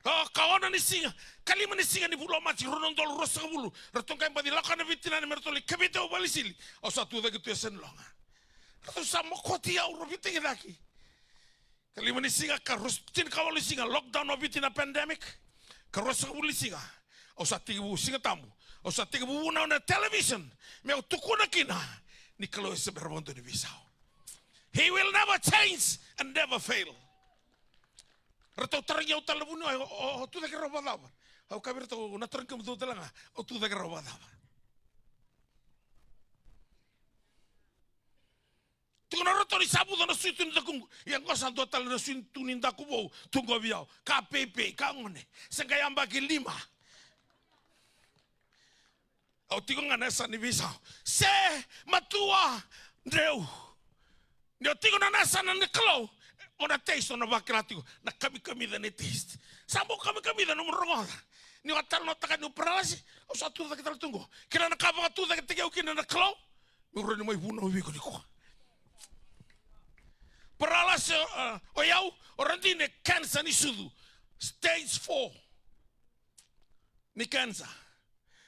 Oh kawana ni singa kalima ni singa ni bulo mati ronondol rosa bulu ratong kai badi lakana vitina ni mertoli kabite o balisili o sa tuda gitu esen longa. Rato sa mokoti au robite gidaki. Kalima ni singa karos tin kawali singa lockdown o vitina pandemic karosa bulu singa o sa tigu singa tamu o sa tigu buna na television me o tukuna kina ni kalo ese berbondo ni visao. He will never change and never fail. Rato tarang yau talabunu o tu deke roba dava. Au kabir to na tarang kem tu talanga o tu deke roba dava. Tu na roto ni sabu na suitu ni takung yang ko santo tal na suitu ni ndakubo tungo biao ka pepe ka ngone senga yamba ki lima. Au tigo ngana sa ni visa se matua ndreu. Ni o tigo na nasa na niklo ona taste ona vakilatigo na kami da ne taste sambo kami da no mrongoda ni watal no taka no pralasi o sa tu da kita tungo kila na kava tu da kita ukina na klo muro ni mai buno viko niko pralasi o yau orandine cancer ni sudu stage 4 ni cancer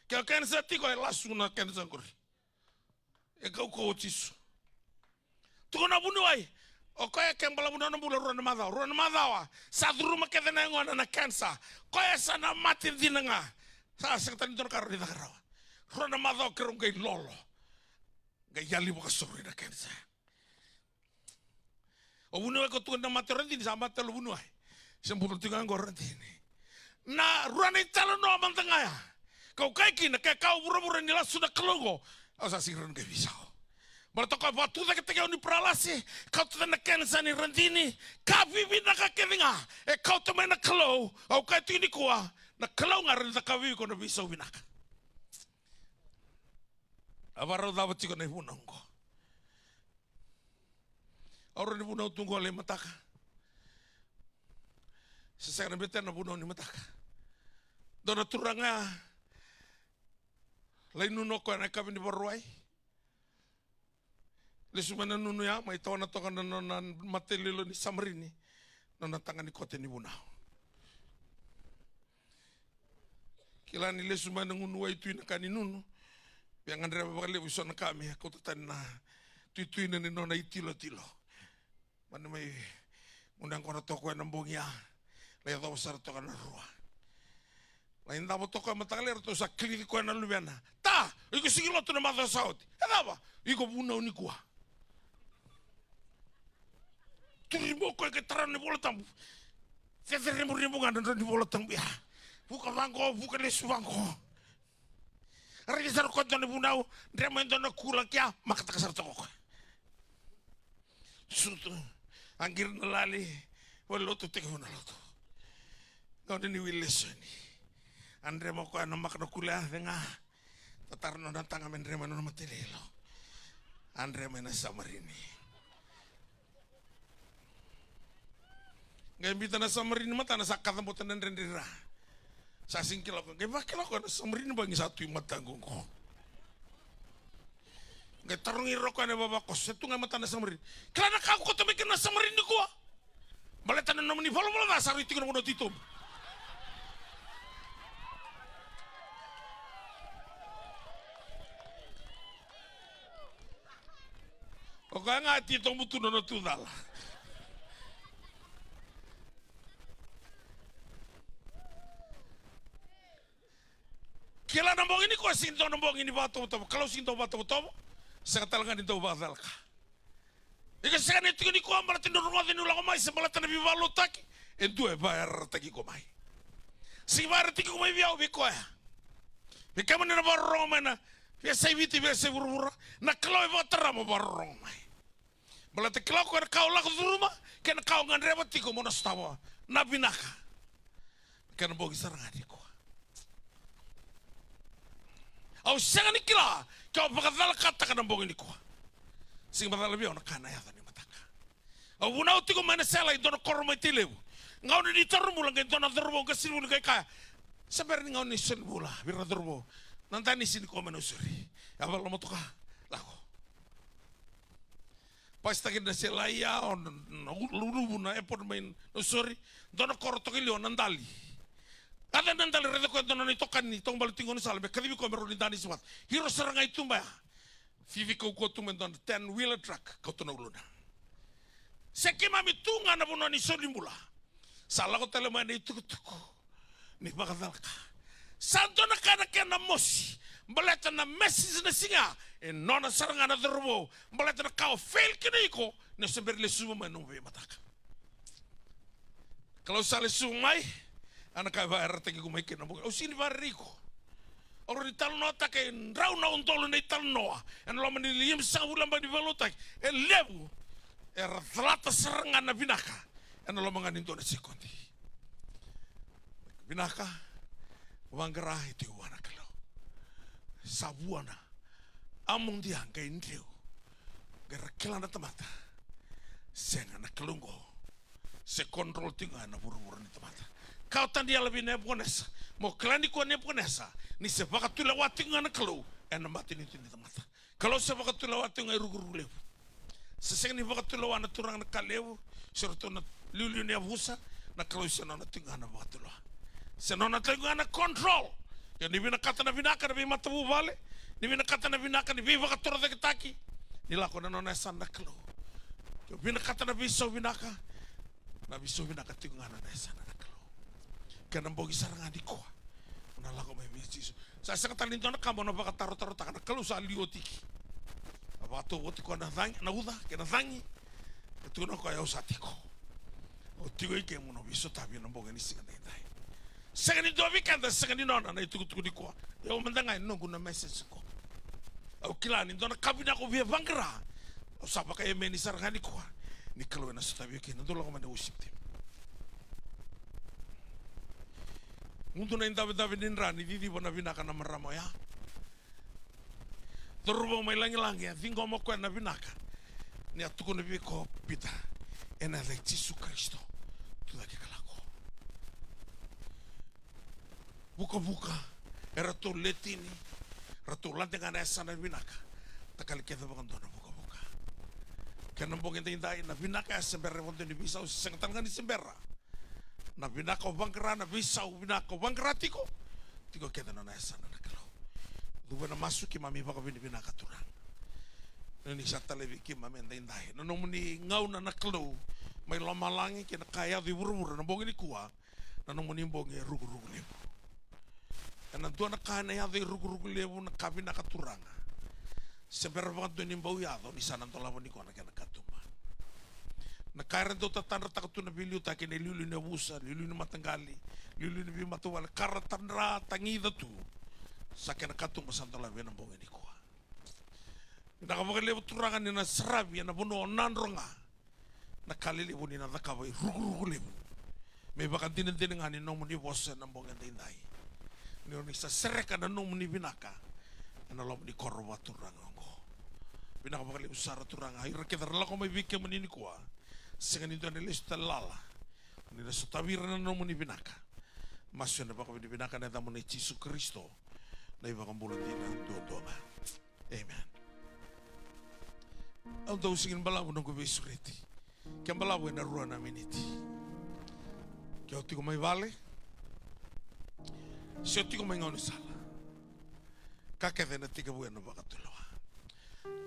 que cancer tigo é lasu na cancer kori e kau ko tisu tu na bunu ai o kaya kembala buna na bula ruana madawa sa duruma ke dena ngona na cancer kaya sana mati dinanga sa sektan dor karo di dagarawa ruana madawa kerong gai lolo gai yali buka sori na cancer o bunu ko tu na mati rendi sa mati lo bunu ai sembulu tinga ngorenti na ruana italo no mantangaya kau kai kina ke kau bura ni lasu na kelongo asa siran ke bisao Maratoka batu da ketika uni pralasi kau tu na kensa ni randini ka vivi na ka kevinga e kau tu na kalo au ka tu ni kuwa na kalo ngar da ka vivi ko na bisa winaka avaro da bati ko na hunongo ora ni buno tungo le mataka sesa na beten na buno ni mataka dona turanga lainu no ko na ka ni borwai Lesumana nunu ya mai tawana toka na matelelo ni samrini na tanga ni kote ni bunao. Kila ni lesumana ngunu wa itu ina kani nunu. Biang andrea bakale wiso na kami ako tatan na tuitui na ni nona itilo. Mana mai undang kono toko na mbongia. Laya tawa sara toka na rua. Lain tabo toka matakale rato sa kliki ko na lubiana. Ta, iko sigilo to na mata sauti. Edaba, iko bunao ni kuwa. Turimo ko ke taran ni bola tambu. Tetere mo ngana ni bola tambu ya. Buka bangko, buka lesu bangko. Ari sar ko to ni bunau, ndremendo na kula kya makata kasar to ko. Sutu angir na lali, wala to teke na loto. Ngau ni wilesoni. Andre mo ko na makna kula nga. Tatarno na tanga mendrema no matelelo. Andre mena samarini. Ngai bita na samarin mata na sakata mo tanan rendera. Sa singkil ako, ngai bakil ako na samarin bangi satu matanggung ko. Ngai tarungi roko na baba ko, setu ngai mata na samarin. Kala kau ko tumikin na samarin ni ko. Baleta na naman ni balo-balo na sari tingin mo na dito. O kaya nga tito mo tuno na tudala. Kila nambong ini ko sinto nambong ini bato-bato. Kalau sinto bato-bato, saya talaga nito badal ka. Ika saka nito ni ko ambala tinurungan tinula ko mai sebala tanabi balu taki. Entu e bayar taki ko mai. Si bayar taki ko mai biao biko ya. Bika mana na barong mana. Biasa ibiti biasa buru-buru. Na kalau e batara mo barong mai. Bala te kalau ko kau la ko rumah, ken kau ngan reba tiko mo na stawa. Na binaka. Ken bogi sarangani ko. Au sanga ni kila, kau pakadala kata kana bogi ni ko. Sing badala biao na kana ya ni mataka. Au una utiko mana sela idono korma tilebu. Ngau ni tarumbu lang idono dorbo ka silbu kay kaya. Sabar ni ngau ni silbu la, bira dorbo. Nantani sini ko manusuri. Abal mo to ka. Lako. Pasta que na sela ya on lulubu na epon main usuri. Dono korto kilio nandali. Kada nandali rede ko dono ni tokan ni tong balu tingon salbe kadibi ko mero ni dani simat. Hiro seranga itu mbaya. Vivi ko tumen don 10-wheeler truck ko to uluna. Seki mami tunga na bono ni solimbula. Sala ko tele mani tuku. Ni bakadalka. Santo na kana kena mosi. Baleta na message na singa. E nona saranga na derbo. Baleta na kau fail kena iko. Na seber le suma no be mataka. Kalau sale sumai, anak kaya bayar tegi ko mai kena bukan. O sini bayar riko. Orang di tal nota ke rau na untolo na ital noa. En lo maniliyem sa ulang ba di balotak. E lebu. E rata saranga na binaka. En lo manganin to na sikondi. Binaka. Wanggara itu wana kalau. Sabuana. Among dia kay indrio. Gara kilana tamata. Senga na kalungo. Se control tinga na buru-buru ni tamata. Kau tandi lebih neponesa. Mo klani ko neponesa. Ni se baka tula watinga na kalau. En mati ni tamata. Kalau se baka tula watinga rugu-rugu lebu. Seseng ni baka tula wana turang na kalewu. Surto na lulu ni abusa. Na kalau se na tinga na baka tula. Senona tengo na control. Ya ni bina kata na binaka na bima tabu vale. Ni bina kata na binaka ni biva katora de kitaki. Ni lako na nona sana klo. Ya bina kata na biso binaka. Na biso binaka tengo na sana na klo. Kana bogi saranga di ko. Na lako mai biso. Sa sa kata linto na kamo na baka taro takana klo sa liotiki. Abato woti ko na dang na uda ke na dangi. Tu no ko ya usatiko. O tigo ike mo no biso tabi na bogi ni singa dai. Segani do vikanda segani nona na itu di ko. Ya mendangai nunggu na message ko. Au kilani dona kabina ko via bangra. O sapa kay meni sarangani ko. Ni kalo na sa tabi ke nando ko man usipte. Mundo na indabe din rani di bona binaka na maramo ya. Turbo mai langi vingo mo ko na binaka. Ni atuko na bi ko pita. Ena de Jesus Cristo. Tudo que buka-buka, ratu letini, ratu lantingan esa na binaka, takali kita bakan dona buka-buka. Kena bongin tindai na binaka esa berrevonte ni bisa usang tangan ni sembera. Na binaka bangkera na bisa binaka bangkera tiko kita na esa na nakalo. Dua na masuki mami baka binaka turang. Nani sa televi mami tindai. Nanong muni ngau na nakalo, may lamalangi kena kaya di buru-buru na bongin ni kuwa, nanong muni bongi rugu-rugu lebu. Karena tuan nakana ya de rugu-rugu lebu na kabina katuranga. Seber banget tuan nimbau ya do ni sana tola ni kona kana katumba. Na kairan do tatandra takatu na biliu takin lilu na busa, lilu na matanggali, lilu na bimatuwal karatandra tangida tu. Sakena katumba santola bena bonge ni kuwa. Na kabaka lebu turanga ni na sarabi na buno nanronga. Na kali lebu ni na dakawai rugu-rugu lebu. May baka dinang-dinangani nomo ni bosa na bonge tindai. Ni orang isa sereka na nung ni binaka ana lom ni korwa turang ngo binaka bakali usara turang ay rakita rala ko may bikya manini ko sengan ito ni lista lala Nila sa tawira na naman ni binaka. Masyo na baka binaka na naman ni Jesu Kristo na ibang bulan din ang doon-doon. Amen. Ang daw singin balawo ng gubisuriti. Kaya balawo na ruwa namin iti. Kaya ti ko may vale. Siya ti ko may ngano sala. Kakete na ti ka buwan na baka tuloa.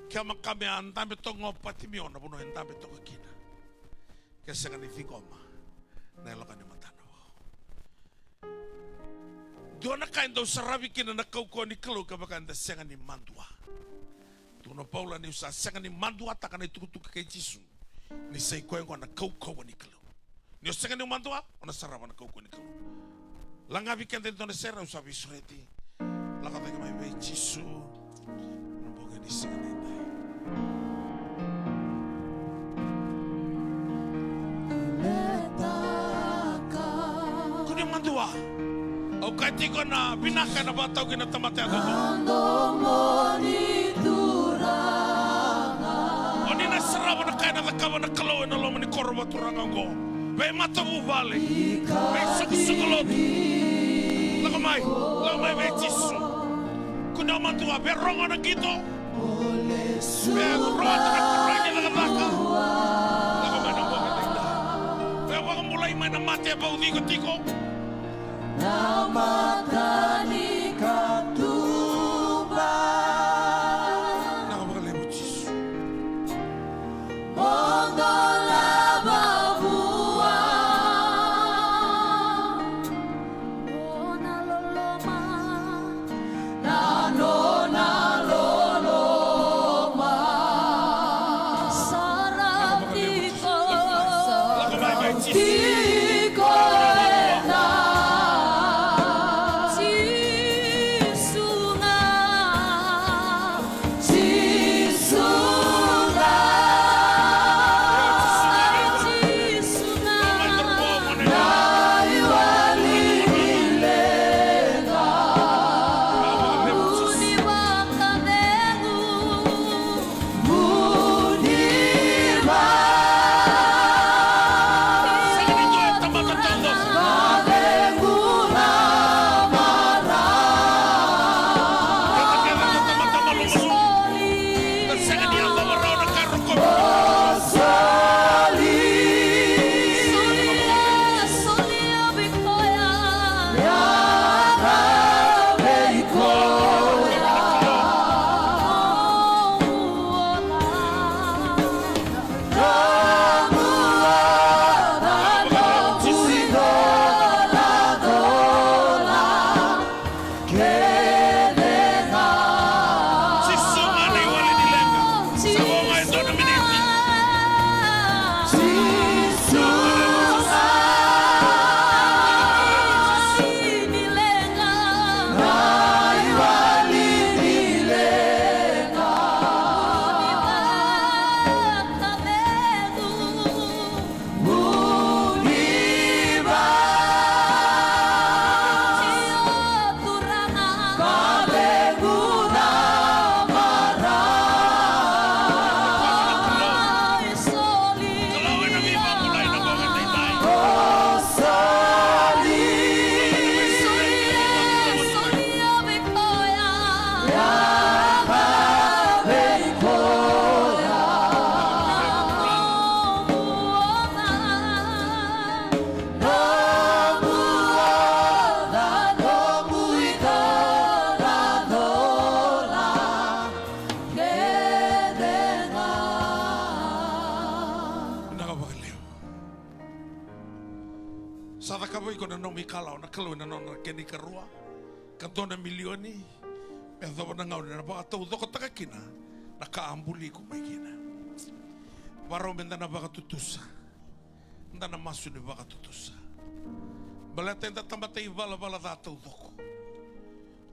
Kaya makami ang dami itong pati miyon na puno ang dami itong kakina. Kaya sa kanifing koma na ilakan ni matanaw. Doon na kain daw sarabi kina nakaukuha ni Kalo kabakan da siya ni mandua. Doon na Paula ni usa siya ni mandua takan na itukutuk kay Jisu. Ni say ko yung nakaukuha ni Kalo. Ni siya ni mandua o nasarawa nakaukuha ni Kalo. Langabi kan dito na sera usabi sureti. Lakatay ka may Jisu. Nabogay ni siya ni Day. Kunya mandua. O kati ko na binaka na bataw kinatamate ako ko. O ni nasarawa na kaya natakawa na kalaw na loman ni Koro baturangan ko. Bay matabu vale. Bay sukusukulot. Lakamay bay Jisu. Kunya mandua bay rongo na gito. Bay roa na kurangnya nakataka. Lakamay na mga nagda. Bay wakang mulay may namate ba udiko-tiko. Namatani katuban Nakabakalay mo, Jisu. Mondo lababuan Nona loloma Nona loloma Sarap dito Lakamay bay Jisu. Diko Mikalaw na kalaw na nona keni karua kantona milioni pero na ngaw na baka tawdo ko takakina nakaambuli ko may kina baro menda na baka tutusa nda na masu ni baka tutusa balata nda tambatay bala da tawdo ko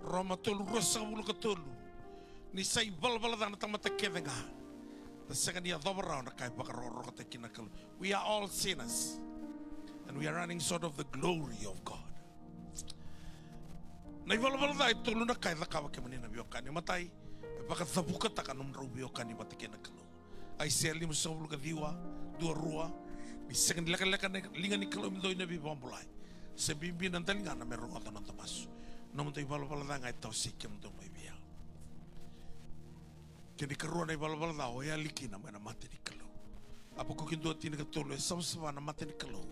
Roma tolu rosa mulu katolu ni say bala da na tamata kevenga the second year dobra na kay baka roro katakina kalu we are all sinners. And we are running short of the glory of God. Na iwala-wala da ito na kaya lakawa ke manina biyokani matay. Baka tabuka ta kanum raw biyokani matike na kalo. Ay seli mo sa ulu kadiwa, dua rua, Second leka linga ni kalau mendo ina bi bombulai. Sebimbi nanti linga na merong atau nanti mas. Namun tu bala ngai tau sikem tu mai biar. Kini keruan ai bala tau ya liki na mana mati di kalau. Apa kau kintu tina ketulu sama na mati di kalau.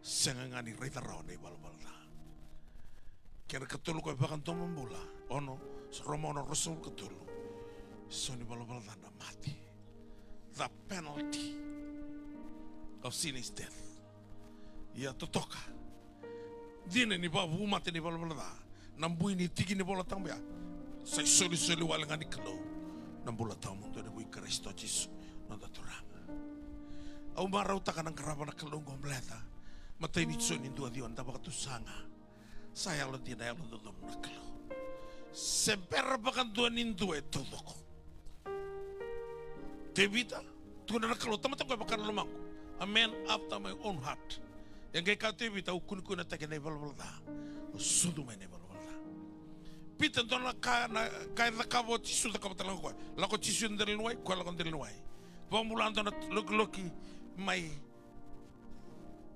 Sengangani rita rau na bala tau. Kena ketulu kau bahkan tu membula. Ono Roma ono rasul ketulu. So ni bala tau na mati. The penalty of sin is death. Ya totoka. Dine ni babu mate ni bala Nambui ni tiki ni bola tang bia. Sai soli wala ngani kalau. Nambula tau mundo ni bui Kristo Yesus nanda turanga. Au marau takanang karabana kalau ngomleta. Mata ini so ni dua dion tabak tu sanga. Saya lo dia lo dodom na kalau. Semper bakan dua nindu itu doko. Tebita, tu na kalau tamat ko bakan lemang. A man after my own heart. Yang kaya tebita ukun na taken na balbalda. Sudu may na balbalda. Pita don na kaya na kabo tisu na kabo talang ko. Lako tisu ndel nuai, ko lako ndel nuai. Pamulando na loki may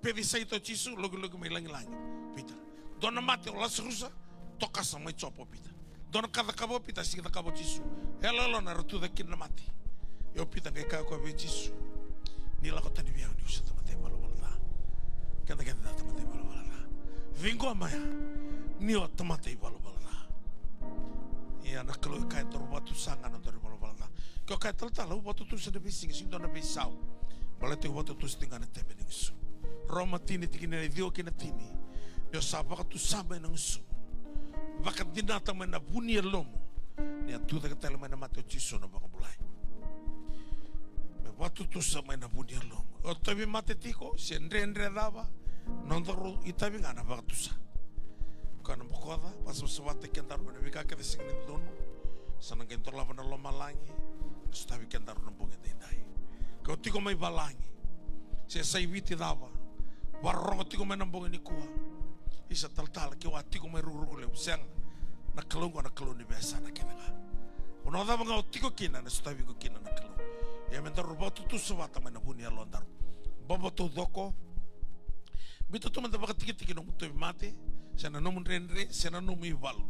pedi sa ito tisu loki may lang. Pita. Don na mati o las rusa toka sa may chopo pita. Don na kada kabo pita sige na kabo tisu. Hello na ratu da kin na mati. Yo pita kay ka ko be tisu. Nila ko tani biya ni usa tamate balbalda. Kada tamate balbalda. Vingo amaya. Ni o tamate balbalda. Ya na kalau kaya tor batu sanga na tor balbalda. Ko kaya tal batu tu sa bising sing dona bisau. Balate batu tu stinga na tebe ni su. Roma tini tikine dio kina tini. Yo sabaka tu samba na su. Baka dinata na buni lomo. Ni atu da katela na mate chiso na baka bulai. Batu tu sama na buni lomo. O tabi mate tiko se ndre dava. Nondaru itabi ngana baka tu sa. Kana bokoda pasal sewate kentar na bika ka desing ni dono. Sanang kentor lava na loma langi. Stabi kentar na bonge dai. Ko tiko mai balangi. Se sai viti dava. Warro tiko mai na bonge ni kuwa. Isa tal ke wa tiko mai ruru le usang. Na kalungo na kaluni biasa na kenanga. Ono dava ngau tiko kina na stabi ko kina na kalungo. Ya mentar robotu tu sewata mai na buni alondar. Bobo tu doko. Bito tu manda baka tiki no muto mate. Sena no munrenre, sena no mi valu.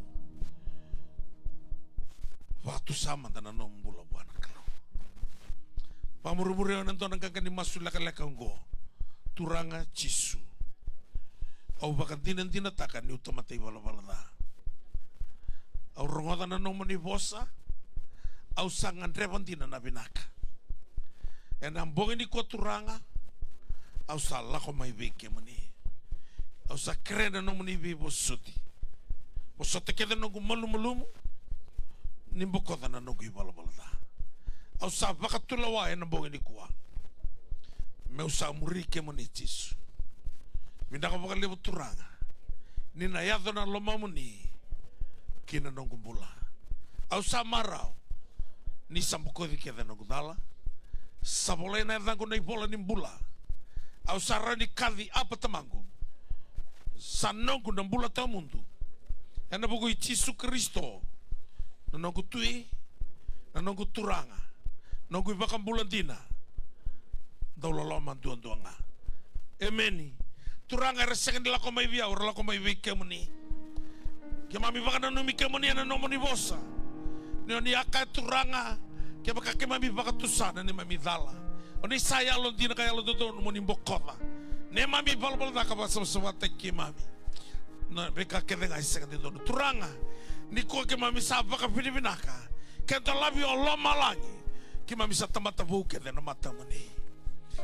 Watu sama dana no mbula buana kalau. Pamurubure nanto nang kakani masul laka ngo. Turanga cisu. Au baka tina takan ni utamate wala da. Au rongoda na no moni bosa. Au sangan revantina na binaka. Enam bongi ni ko turanga. Au sala ko mai beke mani. Au sa krena no muni bi bosuti. Bosote kede no malu nimbuko na no gibala balda. Au sa vakatula wa ena bongi ni kuwa. Me usa muri ke muni tisu. Mindaka baka lebo turanga. Nina yado na loma muni. Kina no gumbula. Au sa marau. Ni sambuko di kede no gudala. Sabolena edango na ibola nimbula. Au sa rani kadi apa tamango. Sanongu na mbula ta mundu. Ena buku Yesus Kristo. Na nongu tui, na nongu turanga. Nongu ibaka mbula dina. Daula lama duanga. Emeni. Turanga resengan la ko mai via, ora la ko mai vi kemuni. Ke mami baka na numi kemuni na nomoni bosa. Ni oni aka turanga, ke baka ke mami baka tusana ni mami dala. Oni saya lo dina kaya lo dodo moni bokoda. Ne mami balbal da ka basa sawate ki mami. Na beka ke denga iseng di dono turanga. Ni ko ke mami sapa ka pinibinaka. Ke to labi o loma langi. Ki mami sa tamata buke de na mata mani.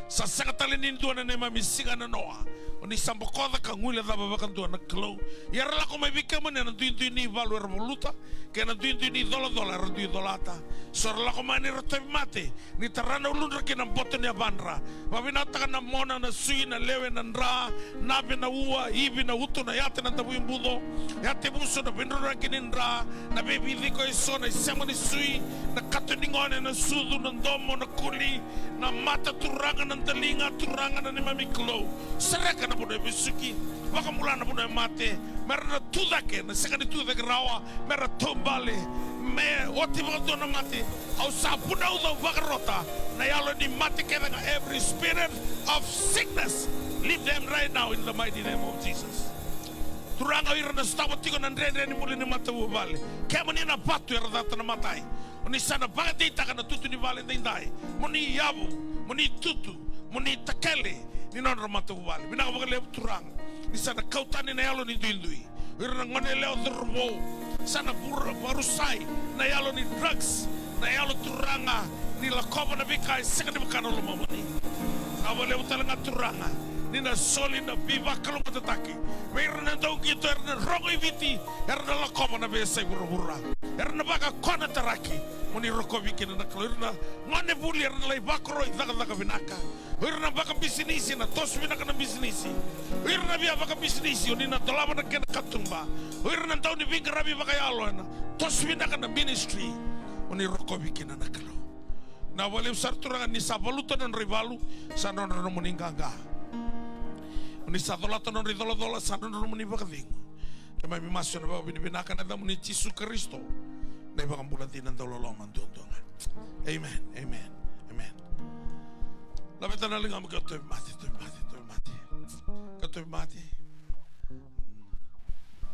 Sa sanga talinin duana ne mami singa na noa. Oni sambokoda ka ngule da babakan duana klo. Yara la ko mai bika mane na duin ni valu revoluta. Ke na duin ni dola duin dolata. Sor la ko mani rote mate. Ni tarana ulunra ke na boto ni abanra. Mabinata ka na mona na sui na lewe na nra. Nabe na ua, ibi na utu na yate na tabu imbudo. Yate buso na binrura kininra. Na bebi diko iso na isema ni sui. Na kato ningone na sudu na domo na kuli. Na mata turanga na talinga turanga na ni mami klo. Sereka na puno bisuki. Waka mulana puno mate. Mera na tudake na sekani tudake rawa. Mera tombale. me oti vakatuna mati au sapuna udo vakarota na yalo ni mati kena every spirit of sickness leave them right now in the mighty name of Jesus. Turanga ira na stawa tiko na ndre ni muli ni mata vale kemo ni na batu ira data na matai oni sana bagati taka na tutu ni vale ndai moni yabu moni tutu moni takele ni non mata vale bina ka le turanga ni sana kautani na yalo ni duindui ira na ngone leo dhurbo sana barusai na yalo ni drugs na yalo turanga ni la kova na bikai sekani bakano lo mamani awale utalanga turanga ni na soli na biva kalau matataki meira na tau kito erna rogo iviti erna la kova na besai burubura erna baka kona taraki moni roko viki na nakalo erna ngone buli erna lai bakro idaka vinaka erna baka bisinisi na tos vinaka na bisinisi erna bia baka bisinisi ni na tolaba na kena katumba erna tau ni vinga rabi baka yalo na tos vinaka na ministry moni roko viki na nakalo na wale usar turanga ni sabaluto na rivalu sana na moninganga ni sadolato non ridolodola sana non muni bakadingo kema mi masyo na ba binibinaka na damu ni Yesu Kristo na iba kambulatin ng dololongan dondongan. Amen, amen, amen. Lapit na lang ang katoy mati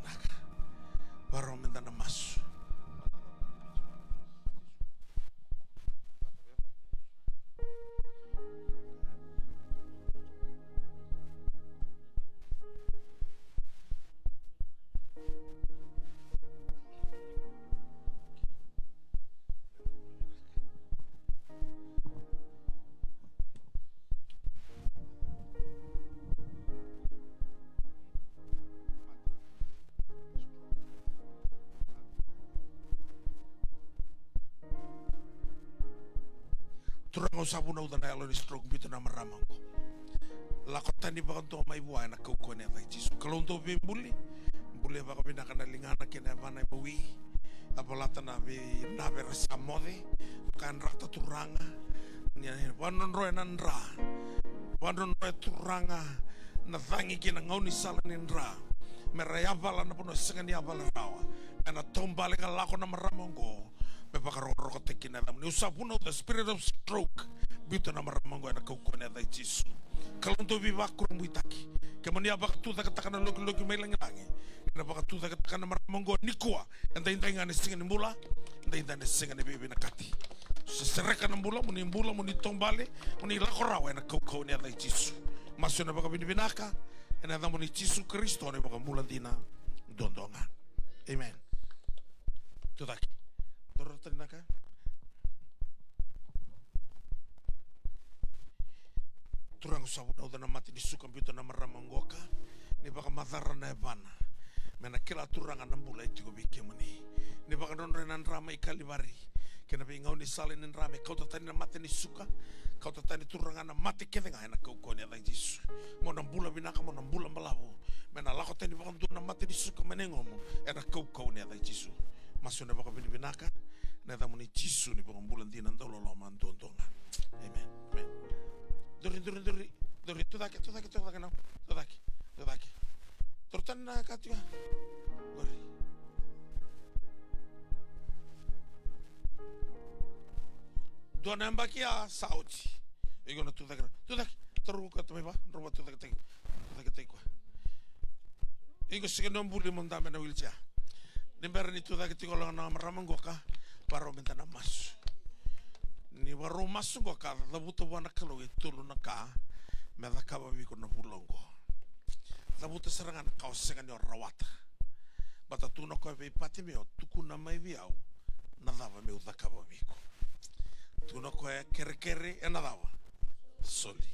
naka para umenda na maso. Turang usabu na udan ayalo ni stroke bito na maramang ko. Lakota ni bakang to may buhay na kauko niya tayo Jisu. Kalong to bimbuli baka pinakanalingan na kinabana ibawi. Apalata na nabera sa mode. Kan rata turanga. Wanon roe nandra. Wanon roe turanga. Nathangi kinangaw ni sala nindra. Merayabala na puno sengan ni abala rawa. Kana tombalik ang lako na maramang ko. Ni usapuno the spirit of stroke bito na maramango na kaukone da Jisu kalon to viva kurumbuitaki kemani abaka tu takataka na loki may langi na baka tu takataka na maramango nikua anda inda ngane singa ni mula anda inda ne singa ni bibi na kati sesereka na mula muni tombale muni lakorawa na kaukone da Jisu masyo na baka binibinaka na da muni Jisu Kristo na baka mula dina dondonga. Amen. Tudaki Dorotrin naka. Turang usabu na udan mati ni suka bito na maramangoka ni baka madara na ebana mena kila turanga na mula itigo bike mani ni baka non renan rama ikalibari kena bingau ni salin en rame kau tatani na mati ni suka kau tatani turanga na mati kedenga na kau kau ni ada Yesus mo nambula binaka mo nambula malabu mena lako tani baka na mati ni suka menengomo ena kau ni ada Yesus masuk na baka binaka na da muni Yesus ni baka bulan dinan dololo mandondonga. Amen. Amen. Dori tudaki na tudaki tortan na katua gori dona mbakia sauti igona tudaki toru ka tumeba roba tudaki kwa igo sigeno mbuli mondame na wilcha nimber ni tudaki tigolo na maramangoka para mentana mas ni waro masungo ka labuto wana kalo itulu na ka me dakaba biko na bulongo labuto serangan ka osengan yo rawata bata tu no ko be pati me tuku na mai biau na dava me dakaba biko tu no ko kere na dava soli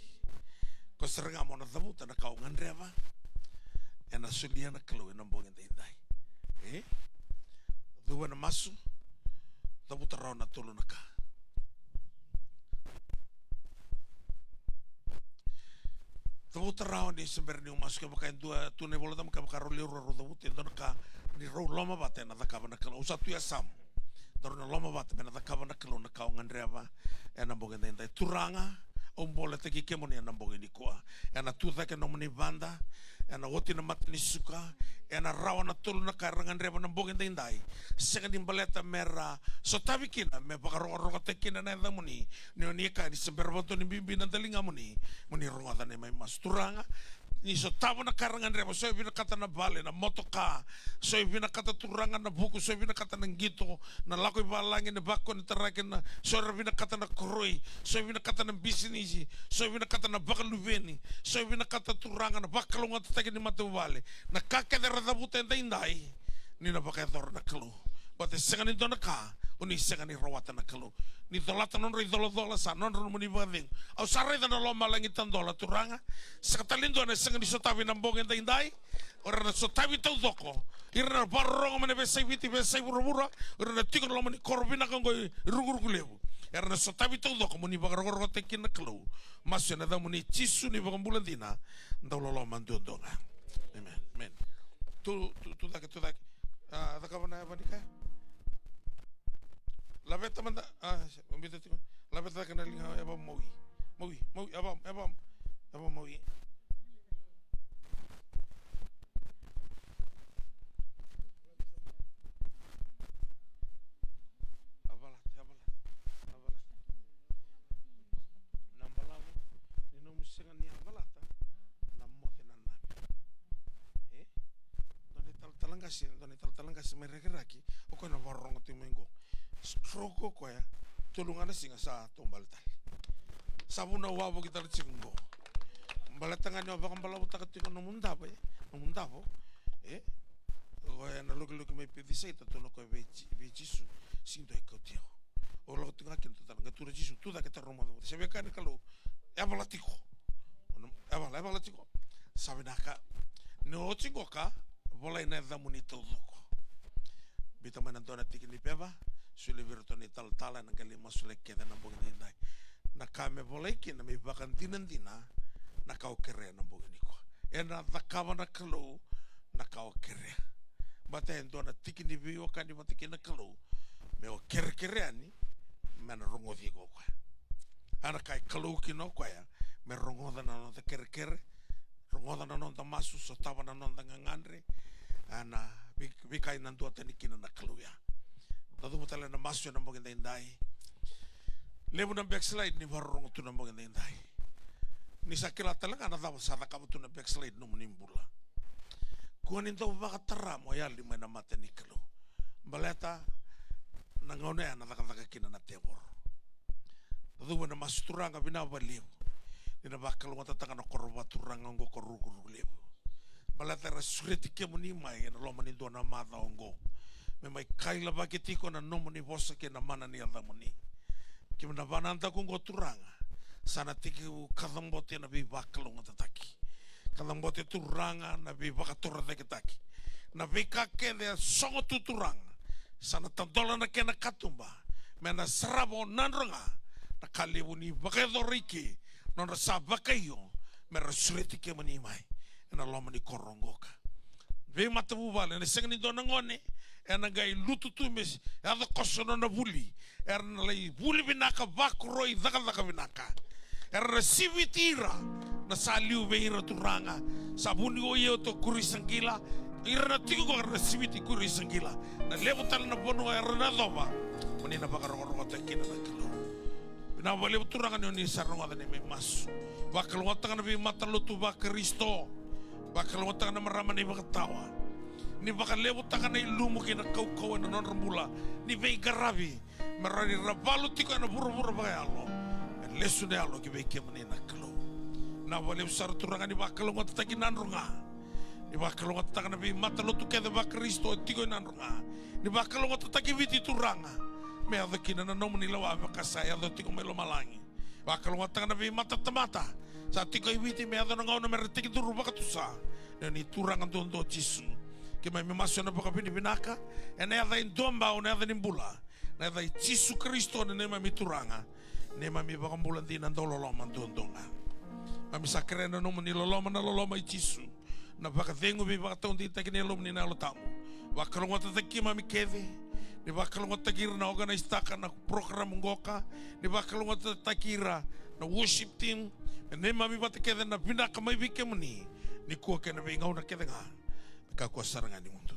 ko serangan mo na labuto na ka ngandreva ena sulia na kalo na mbongen dai duwa na masu labuto raw na tulu na ka Tabu terau ni sebenarnya masuk ke pakai dua tu ne bola tam ke pakai roli ro tabu tendo ka ni ro loma bate na taka na kalau usah tu ya sam dorna loma bate na taka na kalau na kau ngandreva ena bogen dai turanga bola teki kemoni ena bogen di kwa ena tu taka no mani banda ena oti na matni suka, ena rawa na tulu na karangan reba na bongin dai senga di baleta mera so tabi kina me bakaronga te kina na muni ni ka di semberboto ni bibi na dalinga muni ronga ne mai mas turanga ni so tabu na karangan reba so vina kata na bale na motoka so vina kata turanga na buku so vina kata na gito na lakoi balangi na bako na tarakin na so vina kata na kroi so vina kata na bisinisi so vina kata na bakaluveni so vina kata turanga na bakalunga tataki ni matu bale na kake de radabuta indai ni na bakador na kelu bate senga ni dona ka uni senga ni rawata na kelu ni dolata non ri dola sa non ro muni bading au sarai da lo malangi tan dola turanga sakatalindo na senga ni sotavi na mbongen indai ora na sotavi tau doko ira na barro ngone besai viti besai burubura ora na tiko lo mani korbina kan go rugurugu lebu era na sotavi tau doko muni bagarogoro te kin na kelu masu na da muni chisu ni bagambulandina ndaulo lo mandondonga amen amen tu da da kavana banika la veta manda umbita tiko la veta kana linga eba mowi eba mowi abalat nambalawo nino musenga ni abalata namote nanabi doni talangasi meregeraki o koina varrongo timengo stroke ko ya tulungana singa sa tombal tali sabuna wabo kita cingo balatanga nyo bakam balabu takati ko no mundabo o na luki me pedi sei to no ko vejisu sindo e kotio o lo tinga kin to tanga tu rejisu tu da ke taroma do se be kan kalo e balatiko sabinaka no cingo ka vola ina da munito doko bita mana dona tikini peva sule virtoni tal-tala na kali masule keda na bongin dai na kame voleki na me bakantinan dina na kau kere na bongin ko ena takava na kalo na kau kere bata dona tikini bio kani batikina kalo me o kere ani mana rongo digo ko ana kai kalo kino ko ya me rongo da na no kere rongo da na no da masu so tava na no da ngandre ana bikai nan tua tenikina na kalo ya tadu mutale na masu na mbogin dai lebu na backslide ni varong tu na mbogin dai ni sakila talaga na dawa sa kamu tu na backslide no menimbula kuanin tau baka teramo ya lima na mate ni kelo baleta na ngone na taka kina na tebor tadu na masu turanga bina baliu ni na bakal ngota tanga na korba turanga ngo korugu lebu baleta rasureti ke muni mai na lo mani do na mata ongo me mai kaila baketiko na nomo ni vosa ke na mana ni alda moni ke na vananta kungo turanga sana tiki kadambote na bi bakalonga tataki kadambote turanga na bi bakatora taki na bi kake de songo tuturanga sana tandola na kena katumba me na sarabo nanranga na kalibu ni bakedoriki no na sabakayo me rasureti ke mani mai na loma ni korongoka be matabu vale na sengni dona ngone ena gai lutu tumes ada kosono na buli erna lei buli binaka bakroi daka binaka erna sivitira na saliu beira turanga sabuni oye to kuri sangila irna tigo ko erna siviti kuri sangila na lebu tal na bono erna doba mani na bakaro tekina na kilo na vale turanga ni saronga ne me mas bakal watanga na bi matalutu ba Kristo bakal watanga na marama ni bakatawa ni baka lebu takana ilumu kina kau na non rambula ni vei garavi marani rabalu tiko na buru baka alo lesu de alo ki vei kemani na kalo na vale usar turanga ni baka lo ngota taki nanrunga ni baka lo ngota takana vi mata lo tuke de baka Kristo tiko nanrunga ni baka lo ngota taki viti turanga me ado kina na nomu ni lawa baka saya ado tiko melo malangi baka lo ngota takana vi mata tamata sa tiko viti me ado ngau na meretiki turu baka tusa ni turanga dondo chisu ke mai maso na baka binaka ene ada indomba ona ada nimbula na ada Yesu Kristo ne mai mituranga ne mai baka bulan dina ndolo loma ndondonga mami sakrena no mani loloma na loloma Yesu na baka dengu bi baka tondi takine lom ni na lotamu baka ngota taki mami keve ni baka ngota takira na organistaka na program ngoka ni baka ngota takira na worship team ne mami bata keve na binaka mai bike muni Ni kua kena vei ngauna kedenga. Ka kua saranga ni mundu.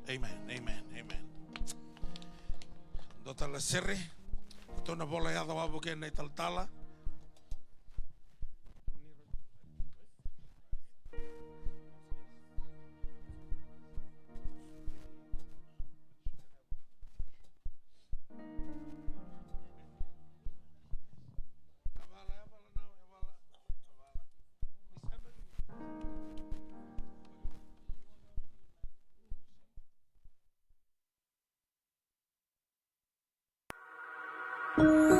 Amen, amen, amen. Dota la sere. Tona bola ya da wabo kena italtala. Oh